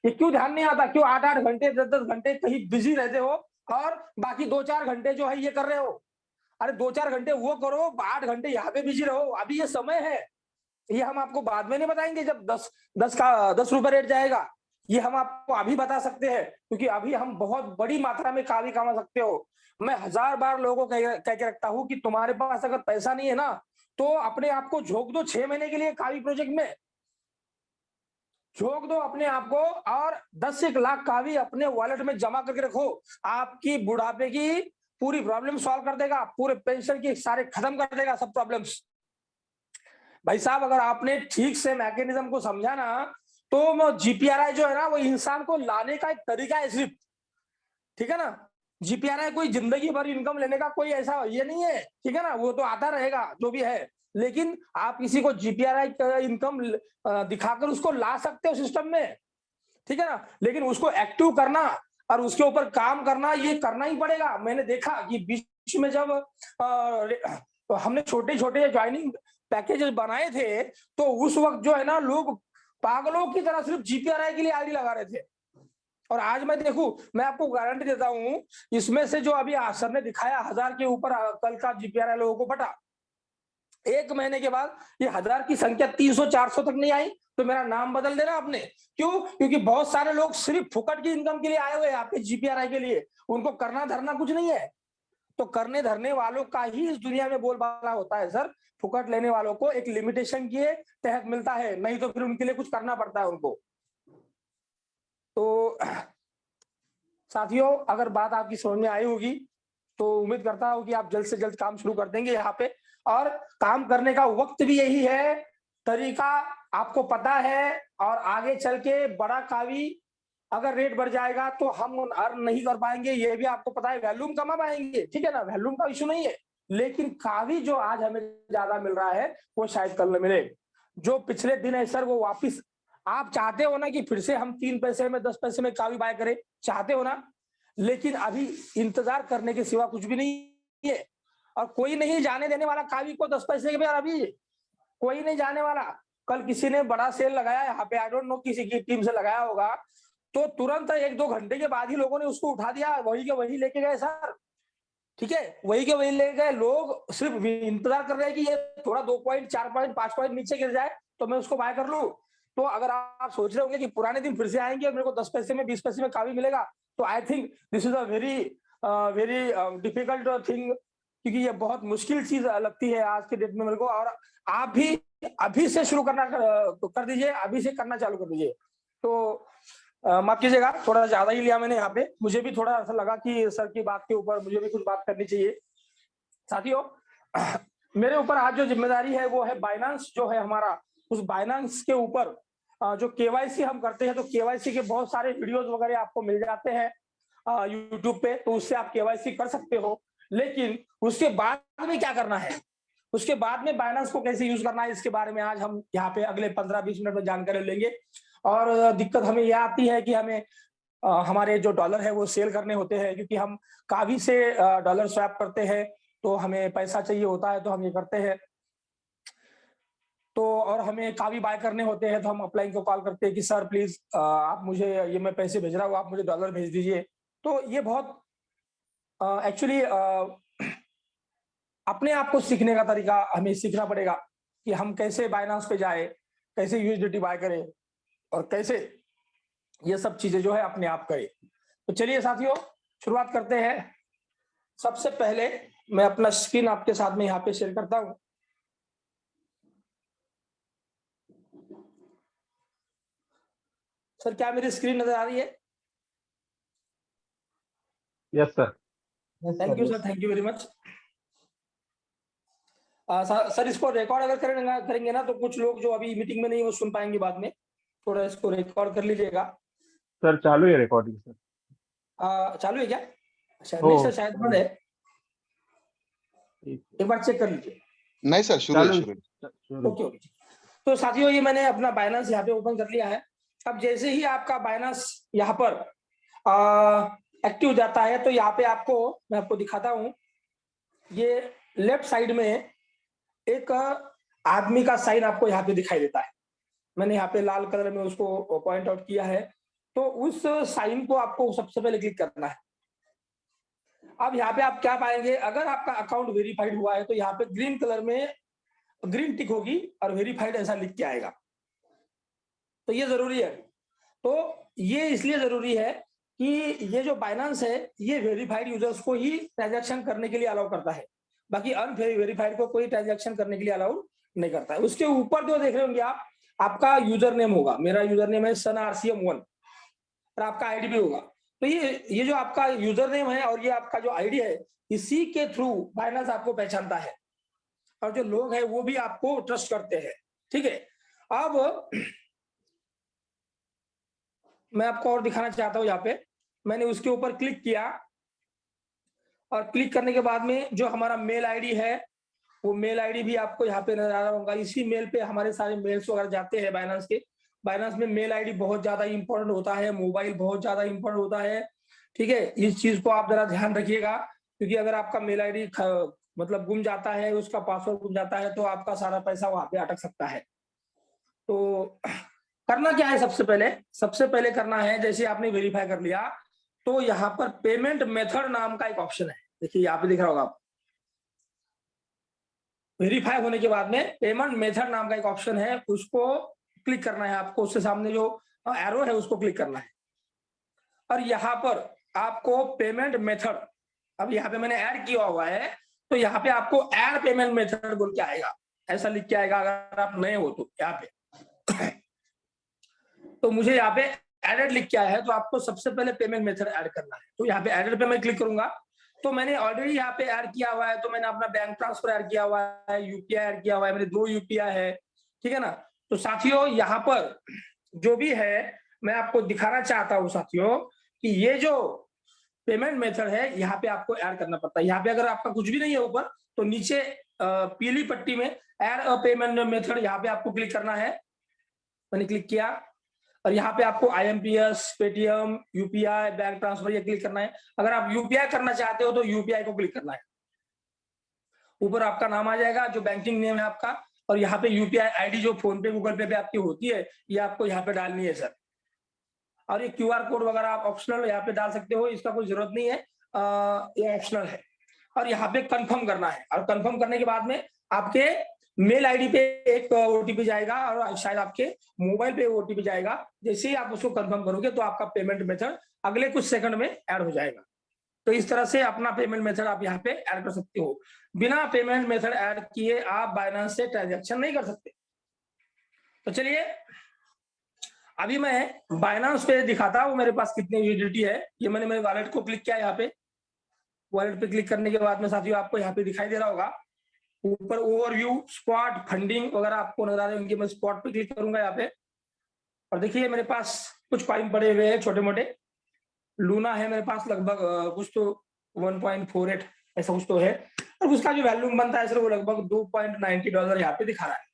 ये क्यों ध्यान नहीं आता? क्यों 8-8 घंटे 10-10 घंटे कहीं बिजी रहते हो और बाकी 2-4 घंटे जो है ये कर रहे हो। अरे 2-4 घंटे वो करो, 8 घंटे यहाँ पे बिजी रहो। अभी ये समय है, ये हम आपको बाद में नहीं बताएंगे जब 10 रुपए रेट जाएगा। ये हम आपको अभी बता सकते हैं, क्योंकि अभी हम बहुत बड़ी मात्रा में कावी कमा सकते हो। मैं 1000 बार लोगों को कह के रखता हूँ कि तुम्हारे पास अगर पैसा नहीं है ना, तो अपने आप को झोंक दो 6 महीने के लिए कावी प्रोजेक्ट में, झोंक दो अपने आप को, और 10 लाख कावी अपने वॉलेट में जमा करके रखो। आपकी बुढ़ापे की पूरी प्रॉब्लम सॉल्व कर देगा, पूरे पेंशन की सारे खत्म कर देगा सब प्रॉब्लम्स। भाई साहब, अगर आपने ठीक से मैकेनिज्म को समझा ना, तो जीपीआरआई जो है ना, वो इंसान को लाने का एक तरीका है सिर्फ, ठीक है ना। जीपीआरआई कोई जिंदगी भर इनकम लेने का कोई ऐसा ये नहीं है, ठीक है ना। वो तो आता रहेगा जो भी है, लेकिन आप किसी को जीपीआरआई का इनकम दिखाकर उसको ला सकते हो सिस्टम में, ठीक है ना। लेकिन उसको एक्टिव करना और उसके ऊपर काम करना, ये करना ही पड़ेगा। मैंने देखा कि बीच में जब हमने छोटे छोटे ज्वाइनिंग पैकेजेस बनाए थे, तो उस वक्त जो है ना, लोग पागलों की तरह सिर्फ जीपीआरआई के लिए आईडी लगा रहे थे। और आज मैं देखूं, मैं आपको गारंटी देता हूं, इसमें से जो अभी सर ने दिखाया 1000 के ऊपर कल का जीपीआरआई लोगों को बटा, 1 महीने के बाद ये 1000 की संख्या 300-400 तक नहीं आई, तो मेरा नाम बदल देना आपने। क्यों? क्योंकि बहुत सारे लोग सिर्फ फुकट की इनकम के लिए आए हुए हैं आपके जीपीआरआई के लिए, उनको करना धरना कुछ नहीं है। तो करने धरने वालों का ही इस दुनिया में बोलबाला होता है सर। फुकट लेने वालों को एक लिमिटेशन के तहत मिलता है, नहीं तो फिर उनके लिए कुछ करना पड़ता है उनको। तो साथियों, अगर बात आपकी समझ में आई होगी, तो उम्मीद करता हूं कि आप जल्द से जल्द काम शुरू कर देंगे यहाँ पे। और काम करने का वक्त भी यही है, तरीका आपको पता है। और आगे चल के बड़ा कावी अगर रेट बढ़ जाएगा तो हम अर्न नहीं कर पाएंगे, ये भी आपको पता है। वैल्यूम कमा पाएंगे, ठीक है ना, वैल्यूम का इशू नहीं है, लेकिन कावी जो आज हमें ज्यादा मिल रहा है, वो शायद कल न मिले। जो पिछले दिन है सर, वो वापिस आप चाहते हो ना कि फिर से हम 3 पैसे में 10 पैसे में कावी बाय करें, चाहते हो ना, लेकिन अभी इंतजार करने के सिवा कुछ भी नहीं है। और कोई नहीं जाने देने वाला कावी को 10 पैसे के, अभी कोई नहीं जाने वाला। कल किसी ने बड़ा सेल लगाया यहाँ पे, आई डोंट नो किसी की टीम से लगाया होगा, तो तुरंत 1-2 घंटे के बाद ही लोगों ने उसको उठा दिया, वही के वही लेके गए सर, ठीक है, वही के वही ले गए। लोग सिर्फ इंतजार कर रहे हैं कि ये थोड़ा 2 पॉइंट 4 पॉइंट 5 पॉइंट नीचे गिर जाए तो मैं उसको बाय कर लूं। तो अगर आप सोच रहे होंगे कि पुराने दिन फिर से आएंगे और मेरे को 10 पैसे में 20 पैसे में कावी मिलेगा, तो I think this is a very difficult thing, क्योंकि ये बहुत मुश्किल चीज लगती है आज के डेट में मेरे को। और आप भी अभी से शुरू करना कर दीजिए, अभी से करना चालू कर दीजिए। तो माफ कीजिएगा, थोड़ा ज्यादा ही लिया मैंने यहाँ पे, मुझे भी थोड़ा ऐसा लगा कि सर की बात के ऊपर मुझे भी कुछ बात करनी चाहिए। साथियों, मेरे ऊपर आज जो जिम्मेदारी है वो है बाइनेंस जो है हमारा, उस बाइनेंस के ऊपर जो केवाईसी हम करते हैं, तो केवाईसी के बहुत सारे वीडियोस वगैरह आपको मिल जाते हैं यूट्यूब पे, तो उससे आप केवाईसी कर सकते हो। लेकिन उसके बाद में क्या करना है, उसके बाद में बाइनेंस को कैसे यूज करना है, इसके बारे में आज हम यहाँ पे अगले 15-20 मिनट में जानकारी लेंगे। और दिक्कत हमें यह आती है कि हमें हमारे जो डॉलर है वो सेल करने होते हैं, क्योंकि हम कावी से डॉलर स्वैप करते हैं, तो हमें पैसा चाहिए होता है, तो हम ये करते हैं। तो और हमें कावी बाय करने होते हैं, तो हम अपलाइन को कॉल करते हैं कि सर प्लीज आप मुझे, ये मैं पैसे भेज रहा हूँ, आप मुझे डॉलर भेज दीजिए। तो ये बहुत एक्चुअली अपने आप को सीखने का तरीका हमें सीखना पड़ेगा कि हम कैसे बाइनेंस पे जाए, कैसे यूएसडीटी बाय करें, और कैसे ये सब चीजें जो है अपने आप करें। तो चलिए साथियों, शुरुआत करते हैं। सबसे पहले मैं अपना स्क्रीन आपके साथ में यहाँ पे शेयर करता हूं। सर, क्या मेरी स्क्रीन नजर आ रही है? Yes sir. Thank you sir, thank you very much. Sir, इसको रिकॉर्ड अगर करेंगे ना, तो कुछ लोग जो अभी मीटिंग में नहीं वो सुन पाएंगे बाद में, थोड़ा इसको रिकॉर्ड कर लीजिएगा। सर चालू है रिकॉर्डिंग सर। चालू है क्या? अच्छा, नहीं सर, शायद बंद है, एक बार चेक कर लीजिए। नहीं सर, शुरू है, शुरू है। Okay okay. तो साथियों, ये मैंने अपना बाइनेंस यहाँ पे ओपन कर लिया है। अब जैसे ही आपका बाइनेंस यहाँ पर एक्टिव जाता है, तो यहाँ पे आपको मैं आपको दिखाता हूँ, ये लेफ्ट साइड में एक आदमी का साइन आपको यहाँ पे दिखाई देता है। मैंने यहाँ पे लाल कलर में उसको पॉइंट आउट किया है। तो उस साइन को आपको सबसे पहले क्लिक करना है। अब यहाँ पे आप क्या पाएंगे, अगर आपका अकाउंट वेरीफाइड हुआ है तो यहाँ पे ग्रीन कलर में ग्रीन टिक होगी और वेरीफाइड ऐसा लिख के आएगा। तो ये जरूरी है। तो ये इसलिए जरूरी है कि ये जो बाइनेंस है ये वेरीफाइड यूजर्स को ही ट्रांजैक्शन करने के लिए अलाउ करता है, बाकी अनवेरीफाइड को कोई ट्रांजैक्शन करने के लिए अलाउ नहीं करता है। उसके ऊपर जो देख रहे होंगे आप, आपका यूजर नेम होगा, मेरा यूजर नेम है SunRCM1 और आपका आईडी भी होगा। तो ये जो आपका यूजर नेम है और ये आपका जो आईडी है, इसी के थ्रू बाइनेंस आपको पहचानता है और जो लोग हैं वो भी आपको ट्रस्ट करते हैं। ठीक है, अब मैं आपको और दिखाना चाहता हूं। यहाँ पे मैंने उसके ऊपर क्लिक किया और क्लिक करने के बाद में जो हमारा मेल आईडी है वो मेल आईडी भी आपको यहाँ पे नजर आ रहा होगा। इसी मेल पे हमारे सारे मेल्स वगैरह जाते हैं बाइनेंस के। बाइनेंस में मेल आईडी बहुत ज्यादा इंपॉर्टेंट होता है, मोबाइल बहुत ज्यादा इंपॉर्टेंट होता है। ठीक है, इस चीज को आप जरा ध्यान रखिएगा, क्योंकि अगर आपका मेल आईडी मतलब गुम जाता है, उसका पासवर्ड गुम जाता है, तो आपका सारा पैसा वहां पे अटक सकता है। तो करना क्या है, सबसे पहले करना है, जैसे आपने वेरीफाई कर लिया तो यहाँ पर पेमेंट मेथड नाम का एक ऑप्शन है, देखिए यहाँ पे दिख रहा होगा आप। वेरीफाई होने के बाद में पेमेंट मेथड नाम का एक ऑप्शन है, उसको क्लिक करना है आपको। उसके सामने जो एरो है उसको क्लिक करना है और यहाँ पर आपको पेमेंट मेथड, अब यहाँ पे मैंने ऐड किया हुआ है तो यहाँ पे आपको ऐड पेमेंट मेथड बोल के आएगा, ऐसा लिख के आएगा अगर आप नए हो तो यहाँ पे। तो मुझे यहाँ पे एडेड लिख के आया है, तो आपको सबसे पहले पेमेंट मेथड ऐड करना है। तो यहाँ पे एडेड पे मैं क्लिक करूंगा तो मैंने ऑलरेडी यहाँ पे ऐड किया हुआ है, तो मैंने अपना बैंक ट्रांसफर ऐड किया हुआ है, यूपीआई ऐड किया हुआ है, मैंने 2 यूपीआई है। ठीक है ना। तो साथियों यहाँ पर जो भी है मैं आपको दिखाना चाहता हूँ साथियों कि ये जो पेमेंट मेथड है यहाँ पे आपको ऐड करना पड़ता है। यहाँ पे अगर आपका कुछ भी नहीं है ऊपर, तो नीचे पीली पट्टी में ऐड अ पेमेंट मेथड, यहाँ पे आपको क्लिक करना है। मैंने क्लिक किया और यहाँ पे आपको IMPS, Paytm, UPI, bank transfer ये क्लिक करना है। अगर आप यूपीआई करना चाहते हो तो यूपीआई को क्लिक करना है। ऊपर आपका नाम आ जाएगा, जो बैंकिंग नेम है आपका, और यहाँ पे यूपीआई आईडी जो फोन पे, गूगल पे आपकी होती है, ये आपको यहाँ पे डालनी है सर। और ये QR कोड वगैरह आप ऑप्शनल यहाँ पे डाल सकते हो, इसका कोई जरूरत नहीं है, ये ऑप्शनल है। और यहाँ पे कंफर्म करना है, और कंफर्म करने के बाद में आपके मेल आईडी पे एक ओटीपी जाएगा और शायद आपके मोबाइल पे ओटीपी जाएगा। जैसे ही आप उसको कंफर्म करोगे तो आपका पेमेंट मेथड अगले कुछ सेकंड में ऐड हो जाएगा। तो इस तरह से अपना पेमेंट मेथड आप यहाँ पे ऐड कर सकते हो। बिना पेमेंट मेथड ऐड किए आप बाइनेंस से ट्रांजैक्शन नहीं कर सकते। तो चलिए अभी मैं बाइनेंस पे दिखाता हूँ मेरे पास कितनी यूटिलिटी है। ये मैंने मेरे वॉलेट को क्लिक किया, यहाँ पे वॉलेट पे क्लिक करने के बाद में साथियों आपको यहाँ पे दिखाई दे रहा होगा ऊपर ओवरव्यू, स्पॉट, फंडिंग वगैरह आपको नजर आ रहे होंगे। मैं स्पॉट पे क्लिक करूंगा यहाँ पे और देखिए मेरे पास कुछ कॉइन पड़े हुए हैं छोटे मोटे। लूना है मेरे पास लगभग कुछ तो 1.48 ऐसा कुछ तो है, और उसका जो वैल्यू बनता है सर वो लगभग $2.90 यहाँ पे दिखा रहा है।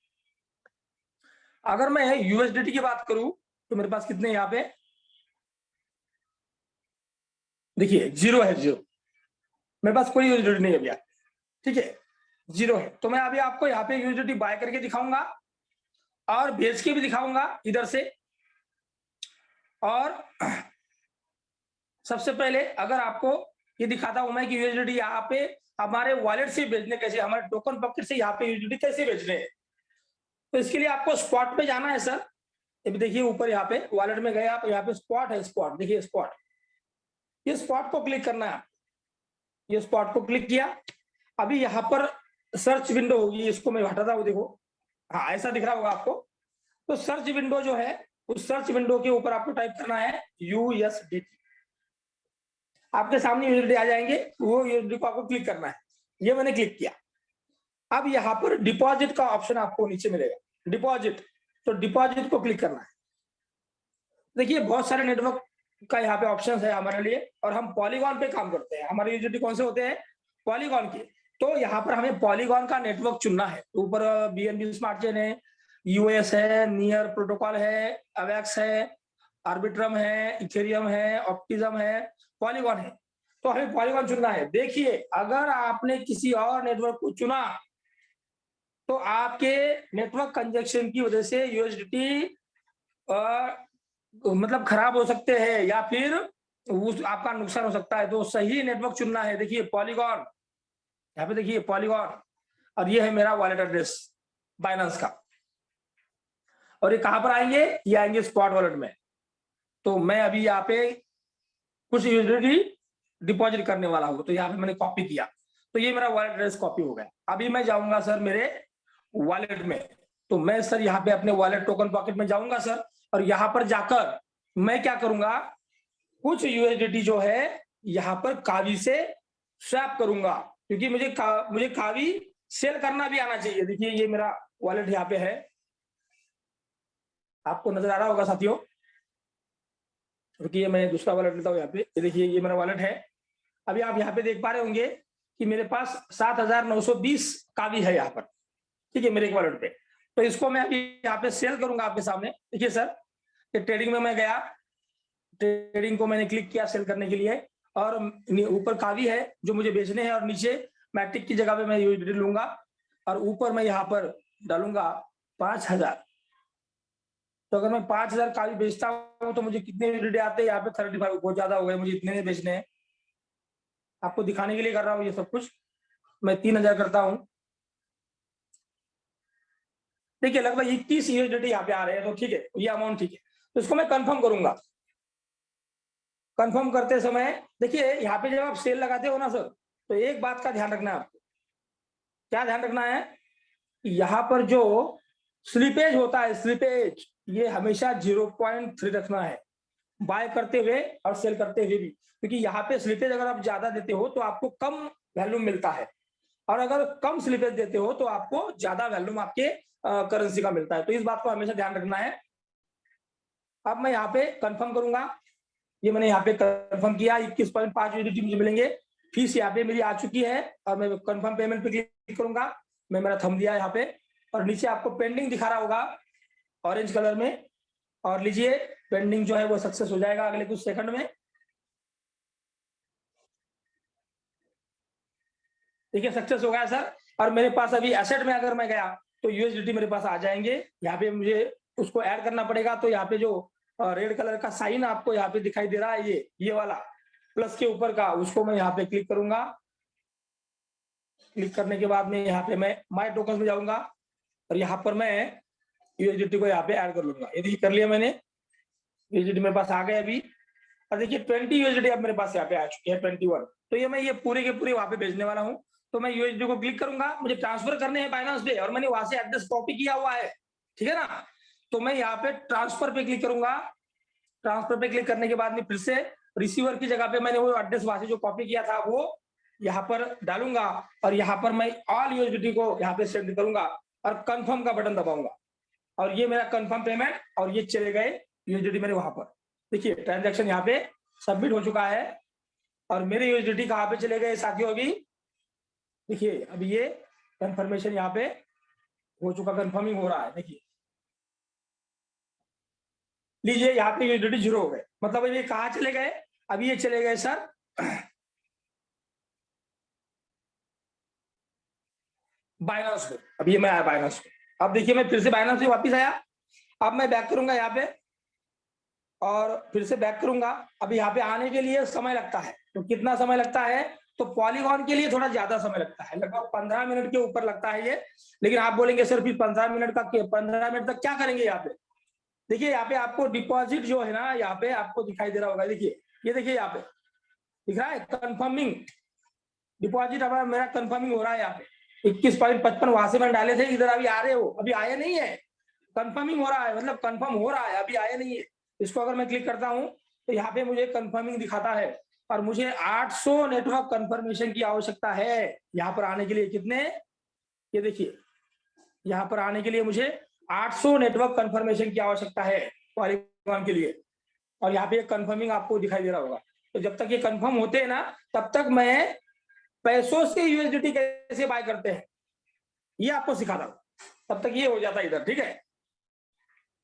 अगर मैं यूएसडीटी की बात करूं तो मेरे पास कितने यहाँ पे देखिए 0 है, 0, मेरे पास कोई यूएसडीटी नहीं है भैया। ठीक है, 0 है। तो मैं अभी आपको यहाँ पे यूएसडीटी बाय करके दिखाऊंगा और बेच के भी दिखाऊंगा इधर से। और सबसे पहले अगर आपको ये दिखाता हूं मैं कि यूएसडीटी यहाँ पे हमारे वॉलेट से बेचने कैसे, हमारे टोकन पॉकेट से यहाँ पे यूएसडीटी कैसे बेचने हैं। तो इसके लिए आपको स्पॉट पे जाना है सर। अभी देखिए ऊपर यहाँ पे वॉलेट में गए आप, यहाँ पे स्पॉट है, स्पॉट देखिए स्पॉट, ये स्पॉट को क्लिक करना है। ये स्पॉट को क्लिक किया, अभी यहाँ पर सर्च विंडो होगी, इसको मैं हटाता हूँ। देखो हाँ ऐसा दिख रहा होगा आपको। तो सर्च विंडो जो है उस सर्च विंडो के ऊपर आपको टाइप करना है USDT। आपके सामने यूएसडीटी आ जाएंगे, वो यूएसडीटी को आपको क्लिक करना है। ये मैंने क्लिक किया। अब यहाँ पर डिपॉजिट का ऑप्शन आपको नीचे मिलेगा, डिपॉजिट, तो डिपॉजिट को क्लिक करना है। देखिए बहुत सारे नेटवर्क का यहाँ पे ऑप्शन है हमारे लिए, और हम पॉलीगॉन पे काम करते हैं। हमारे यूएसडीटी कौन से होते हैं, पॉलीगॉन के। तो यहाँ पर हमें पॉलीगॉन का नेटवर्क चुनना है। तो ऊपर BNB स्मार्ट चेन है, US है, नियर प्रोटोकॉल है, अवेक्स है, आर्बिट्रम है, इथेरियम है, ऑप्टिज्म है, पॉलीगॉन है। तो हमें पॉलीगॉन चुनना है। देखिए अगर आपने किसी और नेटवर्क को चुना तो आपके नेटवर्क कंजेक्शन की वजह से यूएसडीटी मतलब खराब हो सकते हैं या फिर उस आपका नुकसान हो सकता है। तो सही नेटवर्क चुनना है। देखिए पॉलीगॉन, यहाँ पे देखिए पॉलीगॉन, और ये है मेरा वॉलेट एड्रेस बाइनेंस का। और ये कहां पर आएंगे? ये आएंगे स्पॉट वॉलेट में। तो मैं अभी यहाँ पे कुछ यूएसडी डिपॉजिट करने वाला हूँ, तो यहाँ पे मैंने कॉपी किया, तो ये मेरा वॉलेट एड्रेस कॉपी हो गया। अभी मैं जाऊंगा सर मेरे वॉलेट में, तो मैं सर यहाँ पे अपने वॉलेट टोकन पॉकेट में जाऊंगा सर, और यहाँ पर जाकर मैं क्या करूंगा, कुछ यूएसडीटी जो है यहाँ पर कावी से स्वैप करूंगा, क्योंकि मुझे कावी सेल करना भी आना चाहिए। देखिए ये मेरा वॉलेट यहाँ पे है, आपको नजर आ रहा होगा साथियों। रुकिए मैं दूसरा वॉलेट लेता हूँ यहाँ पे। ये देखिए ये मेरा वॉलेट है। अभी आप यहाँ पे देख पा रहे होंगे कि मेरे पास 7,920 कावी है यहाँ पर, ठीक है, मेरे एक वॉलेट पे। तो इसको मैं अभी यहाँ पे सेल करूंगा आपके सामने। देखिए सर, ये ट्रेडिंग में मैं गया, ट्रेडिंग को मैंने क्लिक किया सेल करने के लिए, और ऊपर कावी है जो मुझे बेचने हैं, और नीचे मैट्रिक की जगह पे मैं यूएसडी लूंगा, और ऊपर मैं यहाँ पर डालूंगा 5,000। तो अगर मैं 5,000 कावी बेचता हूँ तो मुझे कितने यूएसडी आते हैं? यहाँ पे 35, बहुत ज्यादा हो गए, मुझे इतने नहीं बेचने हैं। आपको दिखाने के लिए कर रहा हूँ ये सब कुछ। मैं 3,000 करता हूँ, देखिए लगभग 21 यूएसडी यहाँ पे आ रहे हैं। तो ठीक है, ये अमाउंट ठीक है। तो इसको मैं कंफर्म करूंगा। कंफर्म करते समय देखिए यहाँ पे जब आप सेल लगाते हो ना सर, तो एक बात का ध्यान रखना है आपको। क्या ध्यान रखना है? यहाँ पर जो स्लिपेज होता है, स्लिपेज, ये हमेशा 0.3 रखना है, बाय करते हुए और सेल करते हुए भी। क्योंकि यहाँ पे स्लिपेज अगर आप ज्यादा देते हो तो आपको कम वैल्यूम मिलता है, और अगर कम स्लिपेज देते हो तो आपको ज्यादा वैल्यूम आपके करेंसी का मिलता है। तो इस बात को हमेशा ध्यान रखना है। अब मैं यहाँ पे कंफर्म करूंगा। ये मैंने यहाँ पे कंफर्म किया, 21.5 यूएसडी मुझे मिलेंगे। फीस यहाँ पे मेरी आ चुकी है, और मैं कंफर्म पेमेंट पे क्लिक करूंगा। मैं मेरा थंब दिया यहाँ पे, और नीचे आपको पेंडिंग दिखा रहा होगा ऑरेंज कलर में, और लीजिए पेंडिंग जो है वो सक्सेस हो जाएगा अगले कुछ सेकंड में। देखिए सक्सेस हो गया सर। और मेरे पास अभी एसेट में अगर मैं गया तो यूएसडीटी मेरे पास आ जाएंगे। यहाँ पे मुझे उसको ऐड करना पड़ेगा। तो यहाँ पे जो रेड कलर का साइन आपको यहाँ पे दिखाई दे रहा है, ये वाला प्लस के ऊपर का, उसको मैं यहाँ पे क्लिक करूंगा। क्लिक करने के बाद में यहाँ पे मैं माय टोकन में जाऊंगा, और यहाँ पर मैं यूएसडीटी को यहाँ पे ऐड कर लूंगा। ये देखिए कर लिया मैंने, यूएसडीटी मेरे पास आ गए अभी। और देखिए 20 यूएसडी अब मेरे पास यहाँ पे आ चुके हैं, 21। तो ये मैं ये पूरे के पूरे वहां पे भेजने वाला हूँ। तो मैं यूएसडी को क्लिक करूंगा, मुझे ट्रांसफर करने हैं बाइनेंस पे, और मैंने वहां से एड्रेस कॉपी किया हुआ है, ठीक है ना। तो मैं यहाँ पे ट्रांसफर पे क्लिक करूंगा। ट्रांसफर पे क्लिक करने के बाद में फिर से रिसीवर की जगह पे मैंने वो एड्रेस वहां से जो कॉपी किया था वो यहाँ पर डालूंगा, और यहाँ पर मैं ऑल यूएसडी को यहाँ पे सेंड करूंगा, और कंफर्म का बटन दबाऊंगा, और ये मेरा कंफर्म पेमेंट, और ये चले गए यूएसडी मेरे वहां पर। देखिए ट्रांजैक्शन यहाँ पे सबमिट हो चुका है, और मेरे यूएसडीटी कहाँ पे चले गए साथियों? अभी देखिए अभी ये कंफर्मेशन यहाँ पे हो चुका, कंफर्मिंग हो रहा है। देखिए लीजिए यहाँ पे यूएसडीटी 0 हो गए। मतलब ये कहाँ चले गए? अभी ये चले गए सर बाइनेंस पे। अभी ये मैं आया बाइनेंस पे। अब देखिए मैं फिर से बाइनेंस पे वापिस आया। अब मैं बैक करूंगा यहाँ पे, और फिर से बैक करूंगा। अब यहाँ पे आने के लिए समय लगता है। तो कितना समय लगता है? तो पॉलीगॉन के लिए थोड़ा ज्यादा समय लगता है, लगभग 15 मिनट के ऊपर लगता है ये। लेकिन आप बोलेंगे सर फिर 15 मिनट का 15 मिनट तक क्या करेंगे यहाँ पे? देखिए यहाँ पे आपको डिपॉजिट जो है ना, यहाँ पे आपको दिखाई दे रहा होगा। देखिए ये देखिए यहाँ पे दिख रहा है कंफर्मिंग डिपॉजिट। हमारा मेरा कंफर्मिंग हो रहा है यहाँ पे 21.55 वहां से मैंने डाले थे, इधर अभी आ रहे हो, अभी आए नहीं है, कंफर्मिंग हो रहा है, मतलब कंफर्म हो रहा है, अभी आए नहीं है। इसको अगर मैं क्लिक करता हूं तो यहाँ पे मुझे कंफर्मिंग दिखाता है, और मुझे 800 नेटवर्क कंफर्मेशन की आवश्यकता है यहाँ पर आने के लिए। कितने? ये देखिए यहाँ पर आने के लिए मुझे 800 नेटवर्क कंफर्मेशन की आवश्यकता है पॉलीगॉन के लिए, और यहाँ पे कंफर्मिंग आपको दिखाई दे रहा होगा। तो जब तक ये कंफर्म होते हैं ना, तब तक मैं पैसों से यूएसडीटी कैसे बाय करते हैं ये आपको सिखाता हूं, तब तक ये हो जाता है इधर, ठीक है।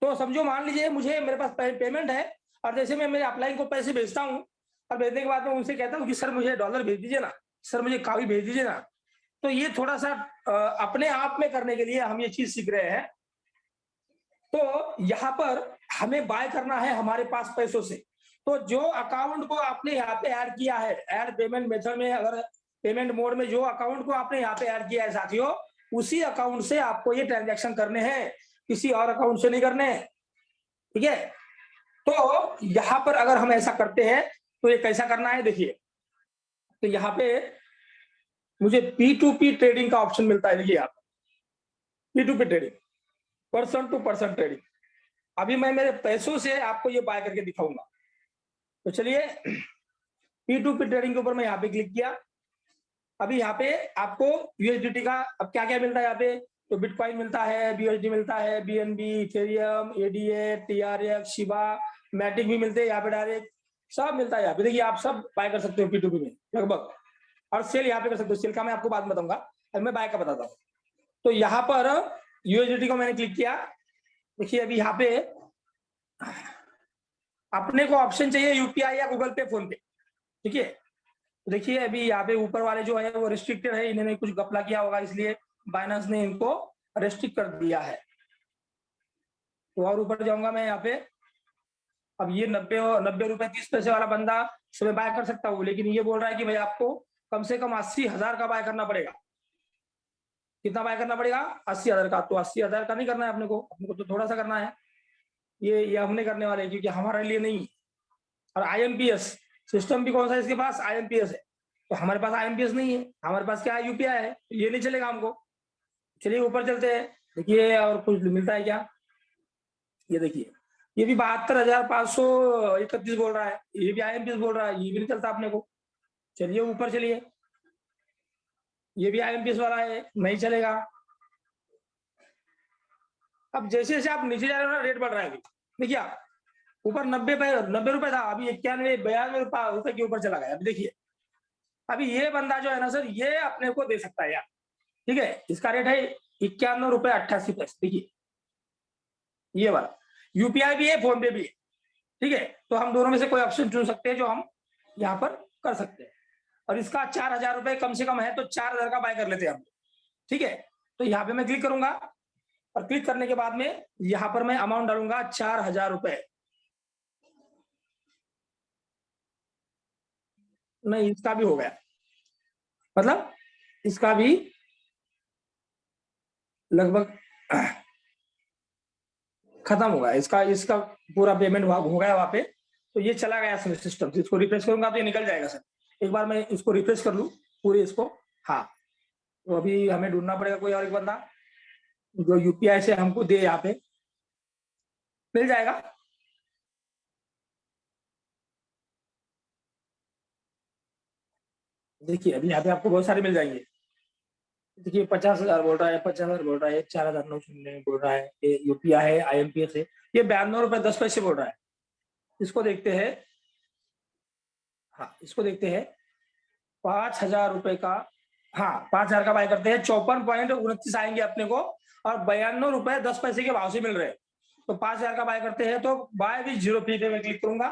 तो समझो मान लीजिए मुझे मेरे पास पेमेंट है, और जैसे मैं मेरे अपलाइन को पैसे भेजता हूं, और भेजने के बाद में उनसे कहता हूं कि सर मुझे डॉलर भेज दीजिए ना, सर मुझे कावी भेज दीजिए ना। तो ये थोड़ा सा अपने आप में करने के लिए हम ये चीज सीख रहे हैं। तो यहाँ पर हमें बाय करना है हमारे पास पैसों से। तो जो अकाउंट को आपने यहाँ पे ऐड किया है, ऐड पेमेंट मेथड में, अगर पेमेंट मोड में जो अकाउंट को आपने यहाँ पे ऐड किया है साथियों, उसी अकाउंट से आपको ये ट्रांजैक्शन करने हैं, किसी और अकाउंट से नहीं करने हैं। ठीक है, तो यहाँ पर अगर हम ऐसा करते हैं तो ये कैसा करना है देखिए। तो यहाँ पे मुझे P2P ट्रेडिंग का ऑप्शन मिलता है, देखिए आप, P2P trading, person to person trading. अभी मैं मेरे पैसों से आपको ये बाय करके दिखाऊंगा। तो चलिए P2P ट्रेडिंग के ऊपर मैं यहाँ पे क्लिक किया। अभी यहाँ पे आपको यूएसडीटी का अब क्या क्या मिलता है यहाँ पे, तो बिटकॉइन मिलता है, BUSD मिलता है, BNB, Ethereum, ADA, TRX, Shiba, Matic भी मिलते हैं यहाँ पे, डायरेक्ट सब मिलता है यहाँ पे। देखिए आप सब बाय कर सकते हो P2P में लगभग, और सेल यहाँ पे कर सकते हो। सेल का मैं आपको बाद में बताऊंगा, अब मैं बाय का बताता हूँ। तो यहाँ पर यूएसडीटी को मैंने क्लिक किया। देखिए अभी यहाँ पे अपने को ऑप्शन चाहिए यूपीआई या गूगल पे, फोन पे। ठीक है, देखिए अभी यहाँ पे ऊपर वाले जो है वो रिस्ट्रिक्टेड है, इन्होंने कुछ गपला किया होगा, इसलिए बाइनेंस ने इनको रेस्ट्रिक्ट कर दिया है। तो और ऊपर जाऊंगा मैं यहाँ पे। अब ये 90 रुपए 30 पैसे वाला बंदा से मैं बाय कर सकता हूँ, लेकिन ये बोल रहा है कि भाई आपको कम से कम 80,000 का बाय करना पड़ेगा। कितना बाय करना पड़ेगा? 80,000 का। तो 80,000 का नहीं करना है अपने को तो थोड़ा सा करना है। ये हमने करने वाले हैं, क्योंकि हमारे लिए नहीं। और IMPS सिस्टम भी कौन सा है इसके पास? IMPS है। तो हमारे पास IMPS नहीं है, हमारे पास क्या है? UPI है। ये नहीं चलेगा हमको। चलिए ऊपर चलते हैं, देखिए और कुछ मिलता है क्या। ये देखिए ये भी 72,531 बोल रहा है, ये भी IMPS बोल रहा है, ये भी नहीं चलता अपने को। चलिए ऊपर चलिए, ये भी IMPS वाला है, नहीं चलेगा। अब जैसे जैसे आप नीचे जा रहे हो ना, रेट बढ़ रहा है। देखिए आप ऊपर 90 रुपए था, अभी 91-92 रुपए के ऊपर चला गया। अभी देखिए अभी ये बंदा जो है ना सर, ये अपने को दे सकता है यार। ठीक है, इसका रेट है 91 रुपए 88 पैसे। देखिए ये वाला UPI भी है, फोन पे भी है। ठीक है, तो हम दोनों में से कोई ऑप्शन चुन सकते हैं जो हम यहाँ पर कर सकते हैं। और इसका 4,000 रुपए कम से कम है, तो 4,000 का बाय कर लेते हैं हम। ठीक है, तो यहाँ पे मैं क्लिक करूंगा, और क्लिक करने के बाद में यहाँ पर मैं अमाउंट डालूंगा 4,000 रुपए। नहीं, इसका भी हो गया, मतलब इसका भी लगभग खत्म हो गया। इसका पूरा पेमेंट हो गया वहां पे। तो ये चला गया सिस्टम से। इसको रिफ्रेश करूंगा तो ये निकल जाएगा सर। एक बार मैं इसको रिफ्रेश कर लूं पूरे इसको। हाँ, तो अभी हमें ढूंढना पड़ेगा कोई और एक बंदा जो UPI से हमको दे। यहाँ पे मिल जाएगा। देखिए अभी यहाँ पे आपको बहुत सारे मिल जाएंगे। देखिए 50,000 बोल रहा है, 50,000 बोल रहा है, 4,999 बोल रहा है, ये UPI है, IMPS है। ये 92 रुपए 10 पैसे बोल रहा है। इसको देखते हैं। हाँ, इसको देखते हैं। 5,000 रुपए का, हाँ 5,000 का बाय करते हैं, 54.29 आएंगे अपने को, और 92 रुपए 10 पैसे के भाव से मिल रहे हैं। तो 5,000 का बाय करते हैं, तो बाय भी 0 पे मैं क्लिक करूंगा।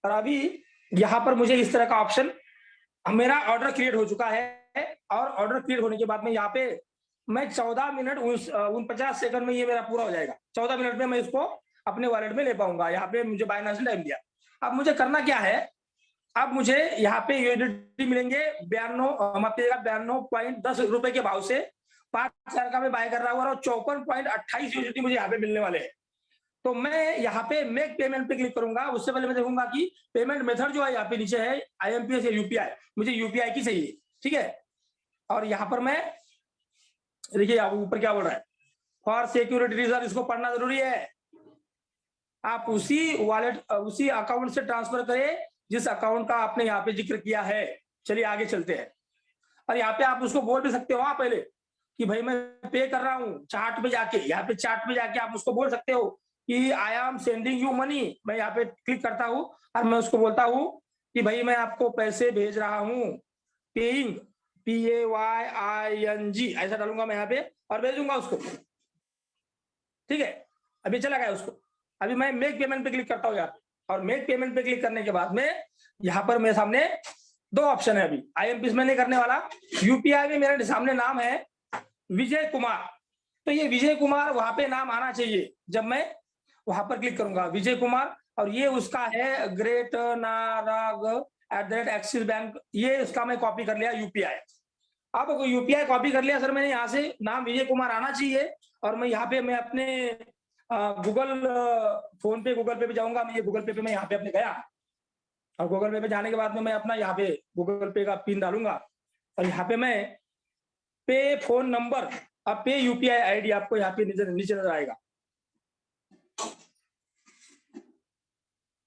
और अभी यहाँ पर मुझे इस तरह का ऑप्शन, मेरा ऑर्डर क्रिएट हो चुका है। और ऑर्डर क्रिएट होने के बाद में यहाँ पे मैं 14 मिनट 49 सेकंड में ये मेरा पूरा हो जाएगा। 14 मिनट में मैं इसको अपने वॉलेट में ले पाऊंगा। यहाँ पे मुझे बाइनेंस ने टाइम दिया। अब मुझे करना क्या है, अब मुझे यहाँ पे यूएसडी मिलेंगे 92.10 रुपए के भाव से। 5,000 का मैं बाय कर रहा हूँ, और 54.28 यूएसडी मुझे यहाँ पे मिलने वाले हैं। तो मैं यहाँ पे मेक पेमेंट पे क्लिक करूंगा। उससे पहले मैं देखूंगा कि पेमेंट मेथड जो है यहाँ पे नीचे है IMPS या UPI, मुझे UPI की चाहिए। ठीक है, और यहाँ पर मैं देखिए ऊपर क्या बोल रहा है, फॉर सिक्योरिटी रीजन, इसको पढ़ना जरूरी है। आप उसी वॉलेट उसी अकाउंट से ट्रांसफर करें जिस अकाउंट का आपने यहाँ पे जिक्र किया है। चलिए आगे चलते हैं। और यहाँ पे आप उसको बोल भी सकते हो पहले कि भाई मैं पे कर रहा हूँ, चार्ट पे जाके, यहाँ पे चार्ट पे जाके आप उसको बोल सकते हो कि I am sending you money. मैं यहाँ पे क्लिक करता हूँ और मैं उसको बोलता हूँ कि भाई मैं आपको पैसे भेज रहा हूँ, पेइंग PAYING ऐसा डालूंगा मैं यहाँ पे और भेजूंगा उसको। ठीक है, अभी चला गया उसको। अभी मैं मेक पेमेंट पे क्लिक करता हूँ यहाँ पे, और मेक पेमेंट पे क्लिक करने के बाद में यहाँ पर मेरे सामने दो ऑप्शन है। अभी IMPS में नहीं करने वाला, UPI में मेरे सामने नाम है विजय कुमार। तो ये विजय कुमार वहां पे नाम आना चाहिए। जब मैं वहां पर क्लिक करूंगा विजय कुमार, और ये उसका है ग्रेट नाराग @एक्सिस बैंक, ये इसका मैं कॉपी कर लिया यूपीआई। अब यूपीआई कॉपी कर लिया सर मैंने, यहाँ से नाम विजय कुमार आना चाहिए, और मैं यहाँ पे मैं अपने गूगल फोन पे गूगल पे पे जाऊंगा। मैं ये गूगल पे पे मैं यहाँ पे अपने गया, और गूगल पे पे जाने के बाद में मैं अपना यहाँ पे गूगल पे का पिन डालूंगा, और यहाँ पे मैं पे फोन नंबर, अब पे यूपीआई आईडी आपको यहाँ पे नीचे नीचे नजर आएगा।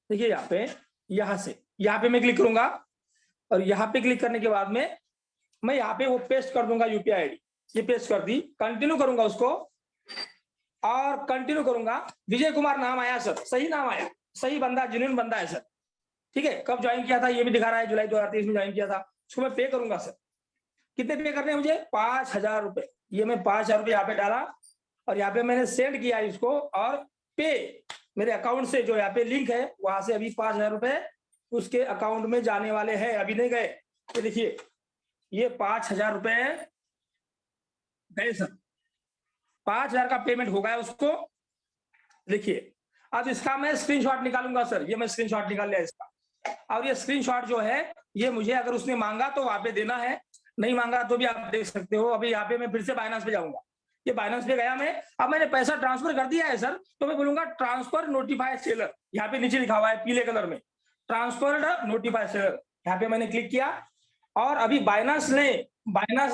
देखिए यहाँ पे, यहाँ से यहाँ पे मैं क्लिक करूंगा, और यहाँ पे क्लिक करने के बाद में मैं यहाँ पे वो पेस्ट कर दूंगा यूपीआई आईडी। ये पेस्ट कर दी, कंटिन्यू करूंगा उसको, और कंटिन्यू करूंगा। विजय कुमार नाम आया सर, सही नाम आया, सही बंदा, जेन्युइन बंदा है सर। ठीक है, कब ज्वाइन किया था ये भी दिखा रहा है, जुलाई 2023 में ज्वाइन किया था। उसको मैं पे करूंगा सर। कितने पे करने हैं मुझे? 5000 रुपए। ये मैं 5000 रुपए यहाँ पे डाला, और यहाँ पे मैंने सेंड किया इसको, और पे मेरे अकाउंट से जो यहाँ पे लिंक है वहां से अभी 5000 रुपए उसके अकाउंट में जाने वाले हैं, अभी नहीं गए। तो देखिए ये 5000 रुपए गए सर, 5000 का पेमेंट हो गया उसको। देखिए अब इसका मैं स्क्रीनशॉट निकालूंगा सर, ये मैं स्क्रीनशॉट निकाल लिया इसका, और ये स्क्रीनशॉट जो है ये मुझे अगर उसने मांगा तो वहां पे देना है, नहीं मांगा तो भी आप देख सकते हो। अभी यहाँ पे मैं फिर से बाइनेंस पे जाऊंगा, ये बाइनेंस पे गया मैं, अब मैंने पैसा ट्रांसफर कर दिया है सर, तो मैं बोलूंगा ट्रांसफर नोटिफाई सेलर, यहाँ पे नीचे लिखा हुआ है पीले कलर में ट्रांसफर्ड नोटिफाई सेलर, यहाँ पे मैंने क्लिक किया, और अभी बाइनेंस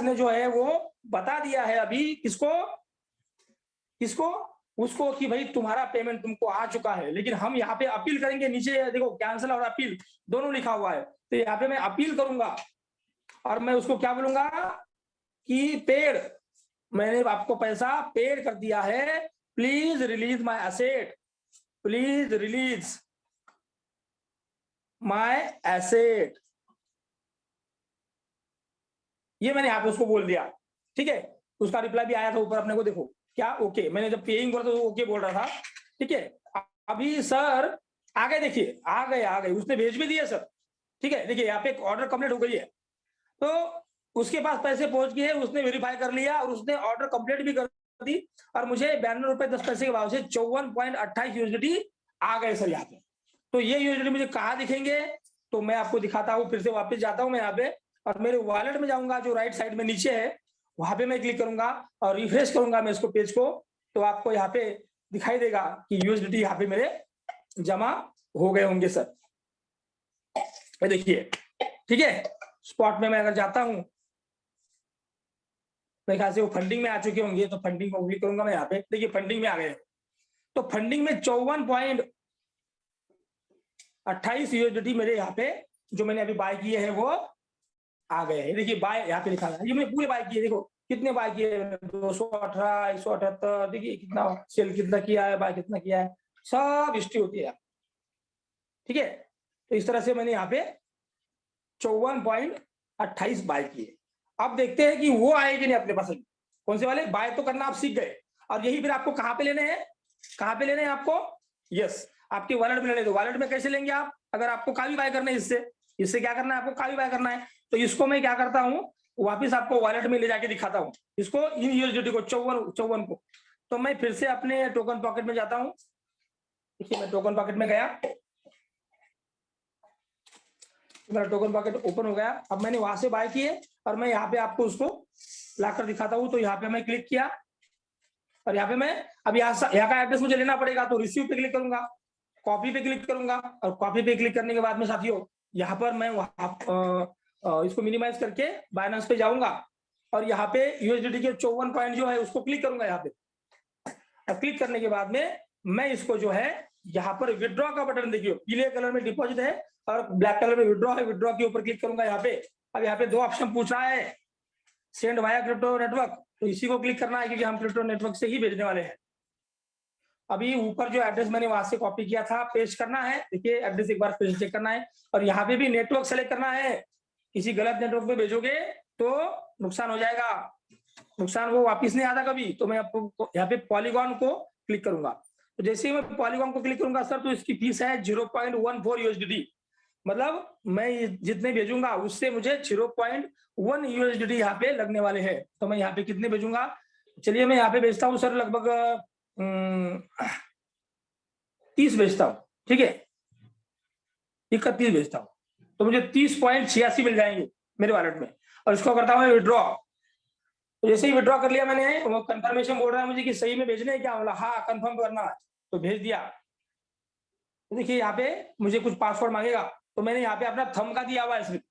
ने जो है वो बता दिया है अभी किसको उसको कि भाई तुम्हारा पेमेंट तुमको आ चुका है। लेकिन हम यहाँ पे अपील करेंगे, नीचे देखो कैंसिल और अपील दोनों लिखा हुआ है, तो यहाँ पे मैं अपील करूंगा, और मैं उसको क्या बोलूंगा कि पेड, मैंने आपको पैसा पेड कर दिया है, please release my asset, please release my asset, ये मैंने यहाँ पे उसको बोल दिया। ठीक है, उसका रिप्लाई भी आया था ऊपर अपने को, देखो क्या ओके, मैंने जब पेइंग बोला तो ओके बोल रहा था। ठीक है, अभी सर आ गए, देखिए आ गए, उसने भेज भी दिए सर। ठीक है, देखिए यहाँ पे ऑर्डर कंप्लीट हो गई है, तो उसके पास पैसे पहुंच गए, उसने वेरीफाई कर लिया, और उसने ऑर्डर कंप्लीट भी कर दी, और मुझे 92 रुपए 10 पैसे के भाव से 54.28 यूएसडी आ गए सर यहाँ पे। तो ये यूएसडी मुझे कहाँ दिखेंगे, तो मैं आपको दिखाता हूँ, फिर से वापस जाता हूँ मैं यहाँ पे, और मेरे वॉलेट में जाऊंगा, जो राइट साइड में नीचे है वहां पे मैं क्लिक करूंगा, और रिफ्रेश करूंगा मैं इसको पेज को, तो आपको यहाँ पे दिखाई देगा कि यूएसडी यहाँ पे मेरे जमा हो गए होंगे सर। देखिए ठीक है, स्पॉट में मैं अगर जाता हूं, मेरे ख्याल से वो फंडिंग में आ चुके होंगे, तो फंडिंग को क्लिक करूंगा मैं यहाँ पे। देखिए फंडिंग में आ गए, तो फंडिंग में 54.28 यूएसडी मेरे यहाँ पे जो मैंने अभी बाय किए हैं वो आ गए हैं। देखिए बाय यहाँ पे लिखा है, ये मैंने पूरे बाय किए, देखो कितने बाय किए, 218, 178, देखिए कितना सेल कितना किया है, बाय कितना किया है, सब हिस्ट्री होती है। ठीक है, तो इस तरह से मैंने यहाँ पे 54.28 बाय किए। अब देखते हैं कि वो आए कि नहीं अपने पास। कौन से वाले बाय तो करना आप सीख गए, और यही फिर आपको कहाँ पे लेने हैं, आपको यस आपके वॉलेट में लेने। तो वॉलेट में कैसे लेंगे आप, अगर आपको काफी बाय करना है, इससे क्या करना है, आपको काफी बाय करना है, तो इसको मैं क्या करता हूँ, वापिस आपको वॉलेट में ले जाके दिखाता हूँ, इसको इन यूएसडी को 54 को। तो मैं फिर से अपने टोकन पॉकेट में जाता हूँ। देखिए मैं टोकन पॉकेट में गया, मेरा टोकन पॉकेट ओपन हो गया। अब मैंने वहां से बाय किए, और मैं यहाँ पे आपको उसको लाकर दिखाता हूँ। तो यहाँ पे मैं क्लिक किया, और यहाँ पे मैं अब यहाँ का एड्रेस मुझे लेना पड़ेगा, तो रिसीव पे क्लिक करूंगा, कॉपी पे क्लिक करूंगा, और कॉपी पे क्लिक करने के बाद में साथियों यहाँ पर मैं इसको मिनिमाइज करके बाइनेंस पे जाऊंगा, और यहाँ पे यूएसडी के 54 पॉइंट जो है उसको क्लिक करूंगा यहाँ पे। अब क्लिक करने के बाद में मैं इसको जो है यहाँ पर विड्रॉ का बटन देखिए, पीले कलर में डिपॉजिट है और ब्लैक कलर में विड्रॉ है, विड्रॉ के ऊपर क्लिक करूंगा यहाँ पे। अब यहाँ पे दो ऑप्शन पूछ रहा है, सेंड वाया क्रिप्टो नेटवर्क, तो इसी को क्लिक करना है क्योंकि हम क्रिप्टो नेटवर्क से ही भेजने वाले हैं। अभी ऊपर जो एड्रेस मैंने वहां से कॉपी किया था पेस्ट करना है, देखिए एड्रेस एक बार फिर चेक करना है, और यहाँ पे भी नेटवर्क सेलेक्ट करना है। किसी गलत नेटवर्क पे भेजोगे तो नुकसान हो जाएगा, नुकसान वो वापिस नहीं आता कभी। तो मैं आपको यहाँ पे पॉलीगॉन को क्लिक करूंगा, तो जैसे ही मैं पॉलीगॉन को क्लिक करूंगा सर, तो इसकी फीस है 0.14 यूएसडी, मतलब मैं जितने भेजूंगा उससे मुझे 0.1 यूएसडी यहाँ पे लगने वाले हैं। तो मैं यहाँ पे कितने भेजूंगा, चलिए मैं यहाँ पे भेजता हूँ सर लगभग 30 भेजता हूँ। ठीक है, 31 भेजता हूँ तो मुझे 30.86 मिल जाएंगे मेरे वॉलेट में, और इसको करता हूँ विड्रॉ। तो जैसे ही विड्रॉ कर लिया मैंने, वो कंफर्मेशन बोल रहा है मुझे कि सही में भेजने हैं क्या, बोला हाँ कंफर्म करना है, तो भेज दिया। तो देखिए यहाँ पे मुझे कुछ पासवर्ड मांगेगा, तो मैंने यहाँ पे अपना थंब का दिया हुआ है सिर्फ,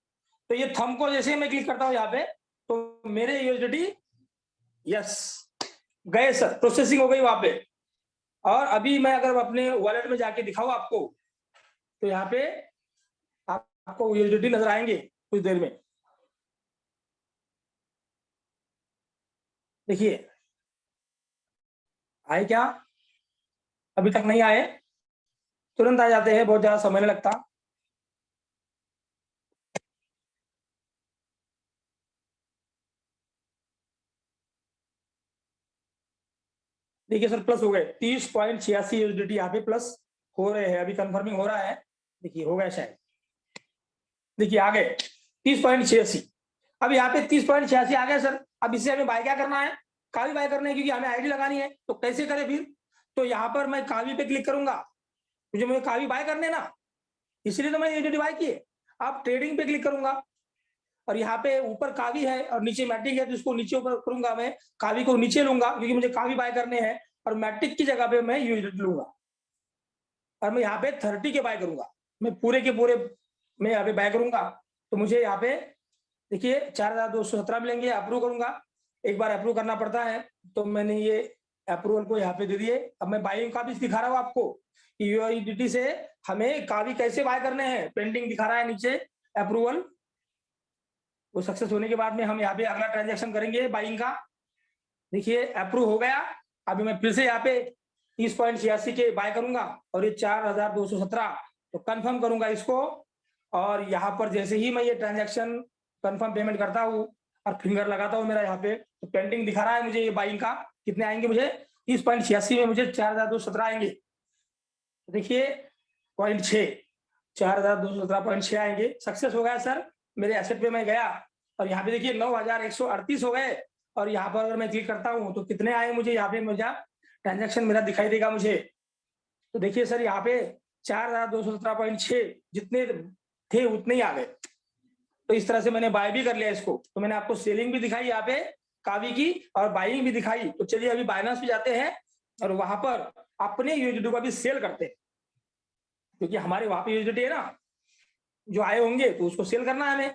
तो ये थंब को जैसे ही मैं क्लिक करता हूँ यहाँ पे, तो मेरे यूएसडीटी यस गए सर, प्रोसेसिंग हो गई वहां पे। और अभी मैं अगर अपने वॉलेट में जाके दिखाऊं आपको, तो यहाँ पे आपको यूएसडीटी नजर आएंगे कुछ देर में। देखिए आए क्या, अभी तक नहीं आए, तुरंत आ जाते हैं, बहुत ज्यादा समय नहीं लगता। देखिए सर प्लस हो गए 30.86 यूएसडीटी यहाँ पे प्लस हो रहे हैं, अभी कंफर्मिंग हो रहा है। देखिए हो गया शायद, देखिए आ गए 30.86। अब यहाँ पे 30.86 आ गया सर। अब इससे हमें बाय क्या करना है, कावी बाय करना है, क्योंकि हमें आईडी लगानी है। तो कैसे करें फिर, तो यहाँ पर मैं कावी पे क्लिक करूंगा, मुझे कावी बाय करने ना, इसलिए तो मैंने यूएसडीटी बाय किए। अब ट्रेडिंग पे क्लिक करूंगा, और यहाँ पे ऊपर कावी है और नीचे मैटिक है, तो इसको नीचे ऊपर करूंगा, मैं कावी को नीचे लूंगा क्योंकि मुझे कावी बाय करने हैं, और मैटिक की जगह पे मैं यूएसडीटी लूंगा, और मैं यहाँ पे 30 के बाय करूंगा, मैं पूरे के पूरे मैं यहाँ पे बाय करूंगा। तो मुझे यहाँ पे देखिए 4217 मिलेंगे, अप्रूव करूंगा, एक बार अप्रूव करना पड़ता है, तो मैंने ये अप्रूवल को यहाँ पे दे दिए। अब मैं बाइंग का भी दिखा रहा हूँ आपको कि यूएसडीटी से हमें कावी कैसे बाय करने हैं, पेंडिंग दिखा रहा है नीचे अप्रूवल। वो सक्सेस होने के बाद में हम यहाँ पे अगला ट्रांजेक्शन करेंगे बाइंग का। देखिए अप्रूव हो गया, अभी मैं फिर से यहाँ पे 30.86 के बाय करूंगा, और ये 4217 तो कंफर्म करूंगा इसको। और यहाँ पर जैसे ही मैं ये ट्रांजैक्शन कंफर्म पेमेंट करता हूँ और फिंगर लगाता हूँ मेरा यहाँ पे, तो पेंडिंग दिखा रहा है मुझे ये बाइंग का, कितने आएंगे मुझे 30.86 में मुझे 4217 आएंगे। देखिए 0.6 4217.6 आएंगे, सक्सेस हो गया सर। मेरे एसेट पे मैं गया, और यहाँ पे देखिए 9138 हो गए, और यहाँ पर अगर मैं क्लिक करता हूँ तो कितने आए मुझे, यहाँ पे मुझे ट्रांजैक्शन मेरा दिखाई देगा मुझे। तो देखिए सर यहाँ पे 4217.6 जितने थे उतने ही आ गए। तो इस तरह से मैंने बाय भी कर लिया इसको। तो मैंने आपको सेलिंग भी दिखाई यहाँ पे कावी की, और बाइंग भी दिखाई। तो चलिए अभी बाइनेंस भी जाते हैं, और वहां पर अपने यूएसडीटी को भी सेल करते हैं, क्योंकि हमारे वहां पे यूएसडीटी है ना जो आए होंगे, तो उसको सेल करना है हमें।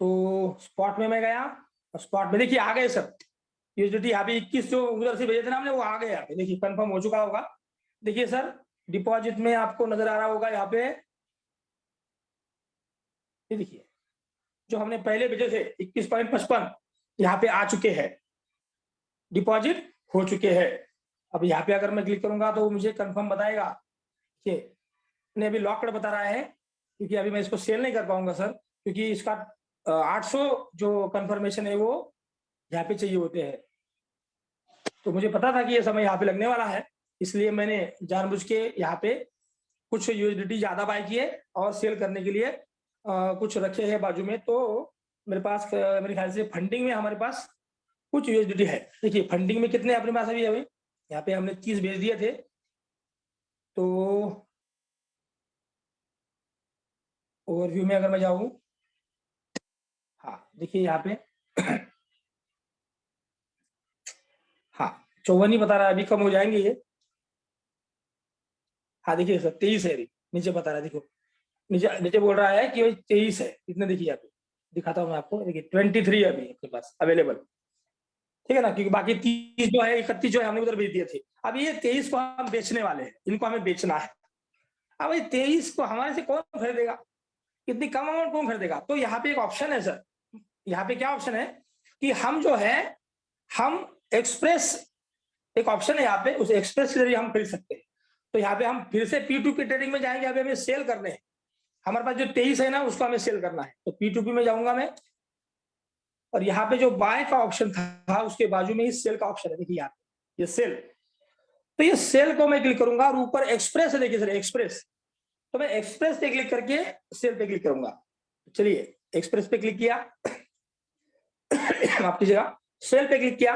तो स्पॉट में मैं गया, और स्पॉट में देखिए आ गए सर यूएसडीटी यहाँ पे 21 जो उधर से भेजे थे ना हमने, वो आ गए यहाँ पे। देखिए कंफर्म हो चुका होगा। देखिए सर डिपॉजिट में आपको नजर आ रहा होगा यहाँ पे, ये देखिए जो हमने पहले भेजे थे 21.55 यहाँ पे आ चुके हैं, डिपॉजिट हो चुके हैं। अब यहाँ पे अगर मैं क्लिक करूंगा तो मुझे कंफर्म बताएगा कि ने अभी लॉक्ड बता रहा है, क्योंकि अभी मैं इसको सेल नहीं कर पाऊंगा सर, क्योंकि इसका 800 जो कंफर्मेशन है वो यहाँ पे चाहिए होते हैं। तो मुझे पता था कि ये समय यहाँ पे लगने वाला है, इसलिए मैंने जानबूझ के यहाँ पे कुछ यूएसडीटी ज्यादा बाय किए, और सेल करने के लिए कुछ रखे हैं बाजू में। तो मेरे पास मेरे ख्याल से फंडिंग में हमारे पास कुछ यूएसडीटी है। देखिए फंडिंग में कितने अपने पास अभी यहाँ पे हमने 30 भेज दिए थे। तो ओवरव्यू में अगर मैं जाऊं, हाँ देखिए यहाँ पे हाँ 54 ही बता रहा है, अभी कम हो जाएंगे ये। हाँ देखिए सर 23 है, अभी नीचे बता रहा है, देखो नीचे नीचे बोल रहा है कि 23 है, इतने देखिए यहाँ पे दिखाता हूँ मैं आपको। देखिए 23 अभी आपके पास अवेलेबल, ठीक है ना, क्योंकि बाकी 30 जो है 31 जो है हमने उधर भेज दिए थे। अब ये 23 को हम बेचने वाले हैं, इनको हमें बेचना है। अब ये 23 को हमारे से कौन खरीदेगा, इतनी कम अमाउंट कौन खरीदेगा। तो यहाँ पे एक ऑप्शन है सर, यहाँ पे क्या ऑप्शन है कि हम जो है हम एक्सप्रेस, एक ऑप्शन है यहाँ पे, उस एक्सप्रेस के जरिए हम खरीद सकते हैं। तो यहाँ पे हम फिर से P2P ट्रेडिंग में जाएंगे, अभी हमें सेल करने हैं। हमारे पास जो 23 है ना उसको हमें सेल करना है, तो P2P में जाऊंगा मैं, और यहाँ पे जो बाय का ऑप्शन था उसके बाजू में ही सेल का ऑप्शन है, देखिए यहाँ पे ये सेल। तो ये सेल को मैं क्लिक करूंगा, और ऊपर एक्सप्रेस है, देखिए सर एक्सप्रेस, तो मैं एक्सप्रेस पे क्लिक करके सेल पे क्लिक करूंगा। चलिए एक्सप्रेस पे क्लिक किया माफ कीजिएगा, सेल पे क्लिक किया,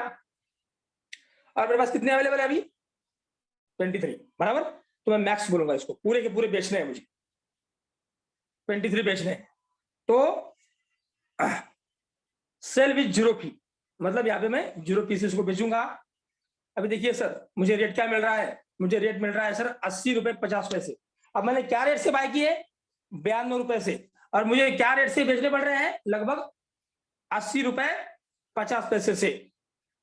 और मेरे पास कितने अवेलेबल है अभी 23 बराबर। तो मैं मैक्स बोलूंगा, इसको पूरे के पूरे बेचने हैं मुझे, 23 बेचने हैं। तो सेल विद जीरो फी, मतलब यहाँ पे मैं जीरो फी से इसको बेचूंगा। अभी देखिए सर, मुझे रेट क्या मिल रहा है, मुझे रेट मिल रहा है सर 80 रुपए 50 पैसे। अब मैंने क्या रेट से बाय किए, 92 रुपए से, और मुझे क्या रेट से बेचने पड़ रहे हैं, लगभग 80 रुपए 50 पैसे से,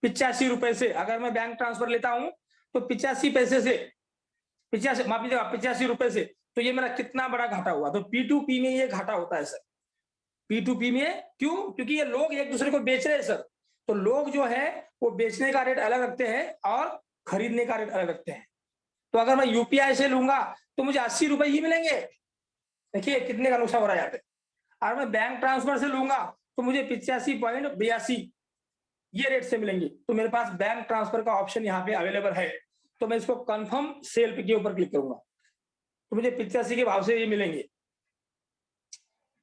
85 रुपए से। अगर मैं बैंक ट्रांसफर लेता हूं तो 85 पैसे से, 85 माफ कीजिएगा 85 रुपए से, तो ये मेरा कितना बड़ा घाटा हुआ। तो P2P में ये घाटा होता है सर, P2P में। क्यों? क्योंकि ये लोग एक दूसरे को बेच रहे हैं सर, तो लोग जो है वो बेचने का रेट अलग रखते हैं और खरीदने का रेट अलग रखते हैं। तो अगर मैं यूपीआई से लूंगा तो मुझे 80 रुपए ही मिलेंगे। देखिए कितने का नुकसान हो रहा है यहाँ पे। और मैं बैंक ट्रांसफर से लूंगा तो मुझे 85.82 ये रेट से मिलेंगे। तो मेरे पास बैंक ट्रांसफर का ऑप्शन यहाँ पे अवेलेबल है, तो मैं इसको कंफर्म सेल के ऊपर क्लिक करूंगा तो मुझे 85 के भाव से ये मिलेंगे।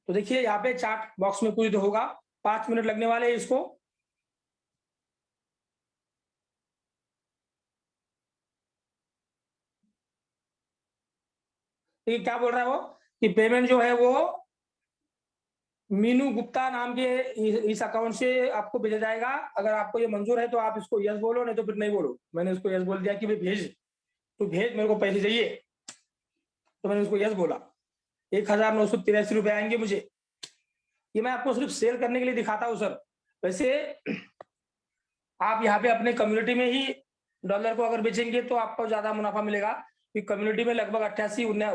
तो देखिए यहाँ पे चार्ट बॉक्स में कुछ तो होगा, 5 मिनट लगने वाले हैं इसको। ये क्या बोल रहा है वो, कि पेमेंट जो है वो मीनू गुप्ता नाम के इस अकाउंट से आपको भेजा जाएगा। अगर आपको ये मंजूर है तो आप इसको यस बोलो, नहीं तो फिर नहीं बोलो। मैंने इसको यस बोल दिया कि भाई भेज, तो भेज, मेरे को पैसे चाहिए, तो मैंने उसको यस बोला। 1983 रुपए आएंगे मुझे। ये मैं आपको सिर्फ सेल करने के लिए दिखाता हूँ सर। वैसे आप यहाँ पे अपने कम्युनिटी में ही डॉलर को अगर बेचेंगे तो आपको ज्यादा मुनाफा मिलेगा, क्योंकि कम्युनिटी में लगभग 88, 89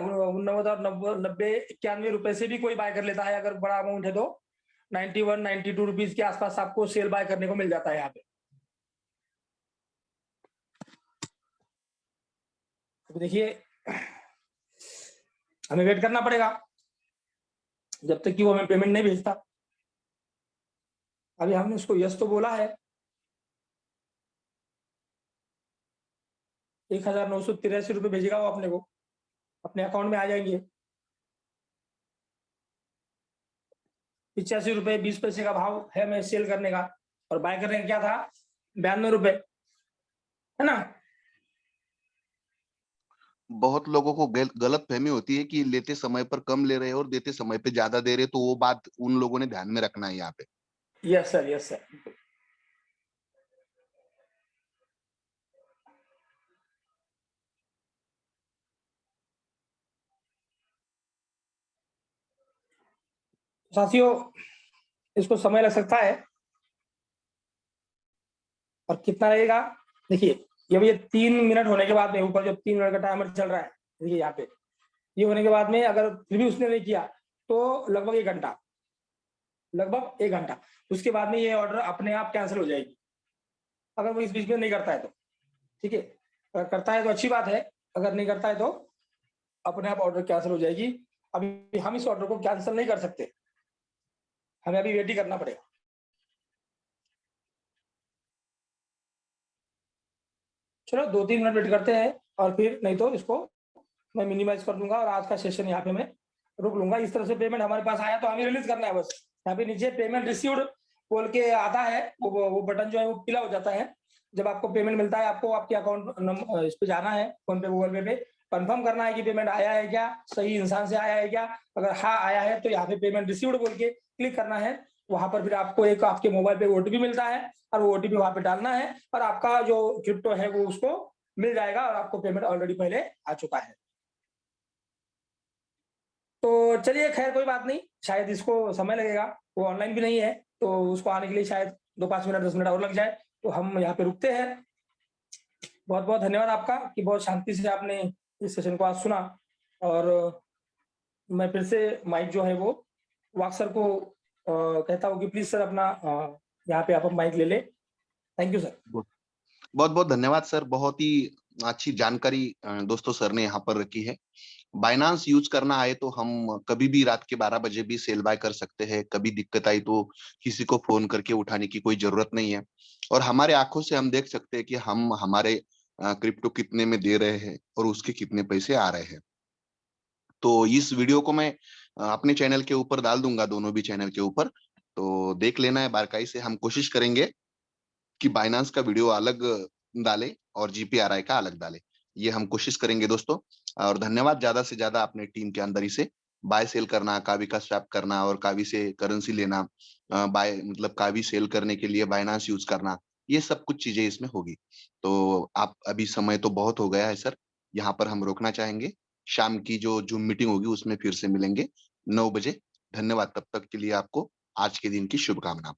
और 90, 91 रुपए से भी कोई बाय कर लेता है। अगर बड़ा अमाउंट है तो 91, 92 रुपीज के आसपास आपको सेल बाय करने को मिल जाता है यहाँ पे। तो देखिए हमें वेट करना पड़ेगा जब तक कि वो हमें पेमेंट नहीं भेजता। अभी हमने उसको यस तो बोला है, 1983 रुपए भेजेगा वो अपने को, अपने अकाउंट में आ जाएंगे। 85 रुपए 20 पैसे का भाव है मैं सेल करने का, और बाय करने का क्या था, 92 रुपए, है ना। बहुत लोगों को गलत फहमी होती है कि लेते समय पर कम ले रहे हैं और देते समय पे ज्यादा दे रहे, तो वो बात उन लोगों ने ध्यान में रखना है यहाँ पे। Yes sir, yes sir. साथियों इसको समय लग सकता है, और कितना लगेगा, देखिए जब ये 3 मिनट होने के बाद में, ऊपर जब 3 मिनट का टाइमर चल रहा है, देखिए यहाँ पे ये होने के बाद में अगर फिर भी उसने नहीं किया तो लगभग 1 घंटा, लगभग 1 घंटा, उसके बाद में ये ऑर्डर अपने आप कैंसिल हो जाएगी, अगर वो इस बीच में नहीं करता है तो। ठीक है, अगर करता है तो अच्छी बात है, अगर नहीं करता है तो अपने आप ऑर्डर कैंसिल हो जाएगी। अभी हम इस ऑर्डर को कैंसिल नहीं कर सकते, हमें अभी वेट ही करना पड़ेगा। चलो 2-3 मिनट वेट करते हैं, और फिर नहीं तो इसको मैं मिनिमाइज कर दूंगा और आज का सेशन यहाँ पे मैं रुक लूंगा। इस तरह से पेमेंट हमारे पास आया तो हमें रिलीज करना है बस। यहाँ पे नीचे पेमेंट रिसीव्ड बोल के आता है, वो बटन जो है वो पीला हो जाता है। जब आपको पेमेंट मिलता है आपको आपके अकाउंट इस पे जाना है, फोन पे गूगल पे कंफर्म करना है कि पेमेंट आया है क्या, सही इंसान से आया है क्या। अगर हाँ आया है तो यहाँ पे पेमेंट रिसीव्ड बोल के क्लिक करना है। वहां पर फिर आपको एक आपके मोबाइल पे ओटीपी मिलता है, और वो ओटीपी वहां पे डालना है, और आपका जो क्रिप्टो है वो उसको मिल जाएगा, और आपको पेमेंट ऑलरेडी पहले आ चुका है। तो चलिए खैर कोई बात नहीं, शायद इसको समय लगेगा, वो ऑनलाइन भी नहीं है, तो उसको आने के लिए शायद 2-5 मिनट 10 मिनट और लग जाए। तो हम यहाँ पे रुकते हैं। बहुत बहुत धन्यवाद आपका कि बहुत शांति से आपने इस सेशन को आज सुना। और मैं फिर से माइक जो है वो वाक सर को कहता हूँ कि प्लीज सर अपना यहाँ पे आप माइक ले ले। Thank you sir. बहुत बहुत धन्यवाद सर, बहुत ही अच्छी जानकारी दोस्तों सर ने यहाँ पर रखी है। बाइनांस यूज करना आए तो हम कभी भी रात के 12 बजे भी सेल बाय कर सकते हैं। कभी दिक्कत आई तो किसी को फोन करके उठाने की कोई जरूरत नहीं है, और हमारे आंखों से हम देख सकते हैं कि हम हमारे क्रिप्टो कितने में दे रहे हैं और उसके कितने पैसे आ रहे हैं। तो इस वीडियो को मैं अपने चैनल के ऊपर डाल दूंगा, दोनों भी चैनल के ऊपर, तो देख लेना है बारकाई से। हम कोशिश करेंगे कि बाइनांस का वीडियो अलग डाले और जीपीआरआई का अलग डाले। ये हम कोशिश करेंगे दोस्तों। और धन्यवाद, ज्यादा से ज्यादा अपने टीम के अंदर इसे बाय सेल करना, कावी का स्वैप करना और कावी से करेंसी लेना, बाय मतलब कावी सेल करने के लिए बाइनांस यूज करना, ये सब कुछ चीजें इसमें होगी। तो आप अभी समय तो बहुत हो गया है सर, यहाँ पर हम रोकना चाहेंगे। शाम की जो जूम मीटिंग होगी उसमें फिर से मिलेंगे 9 बजे। धन्यवाद, तब तक के लिए आपको आज के दिन की शुभकामना।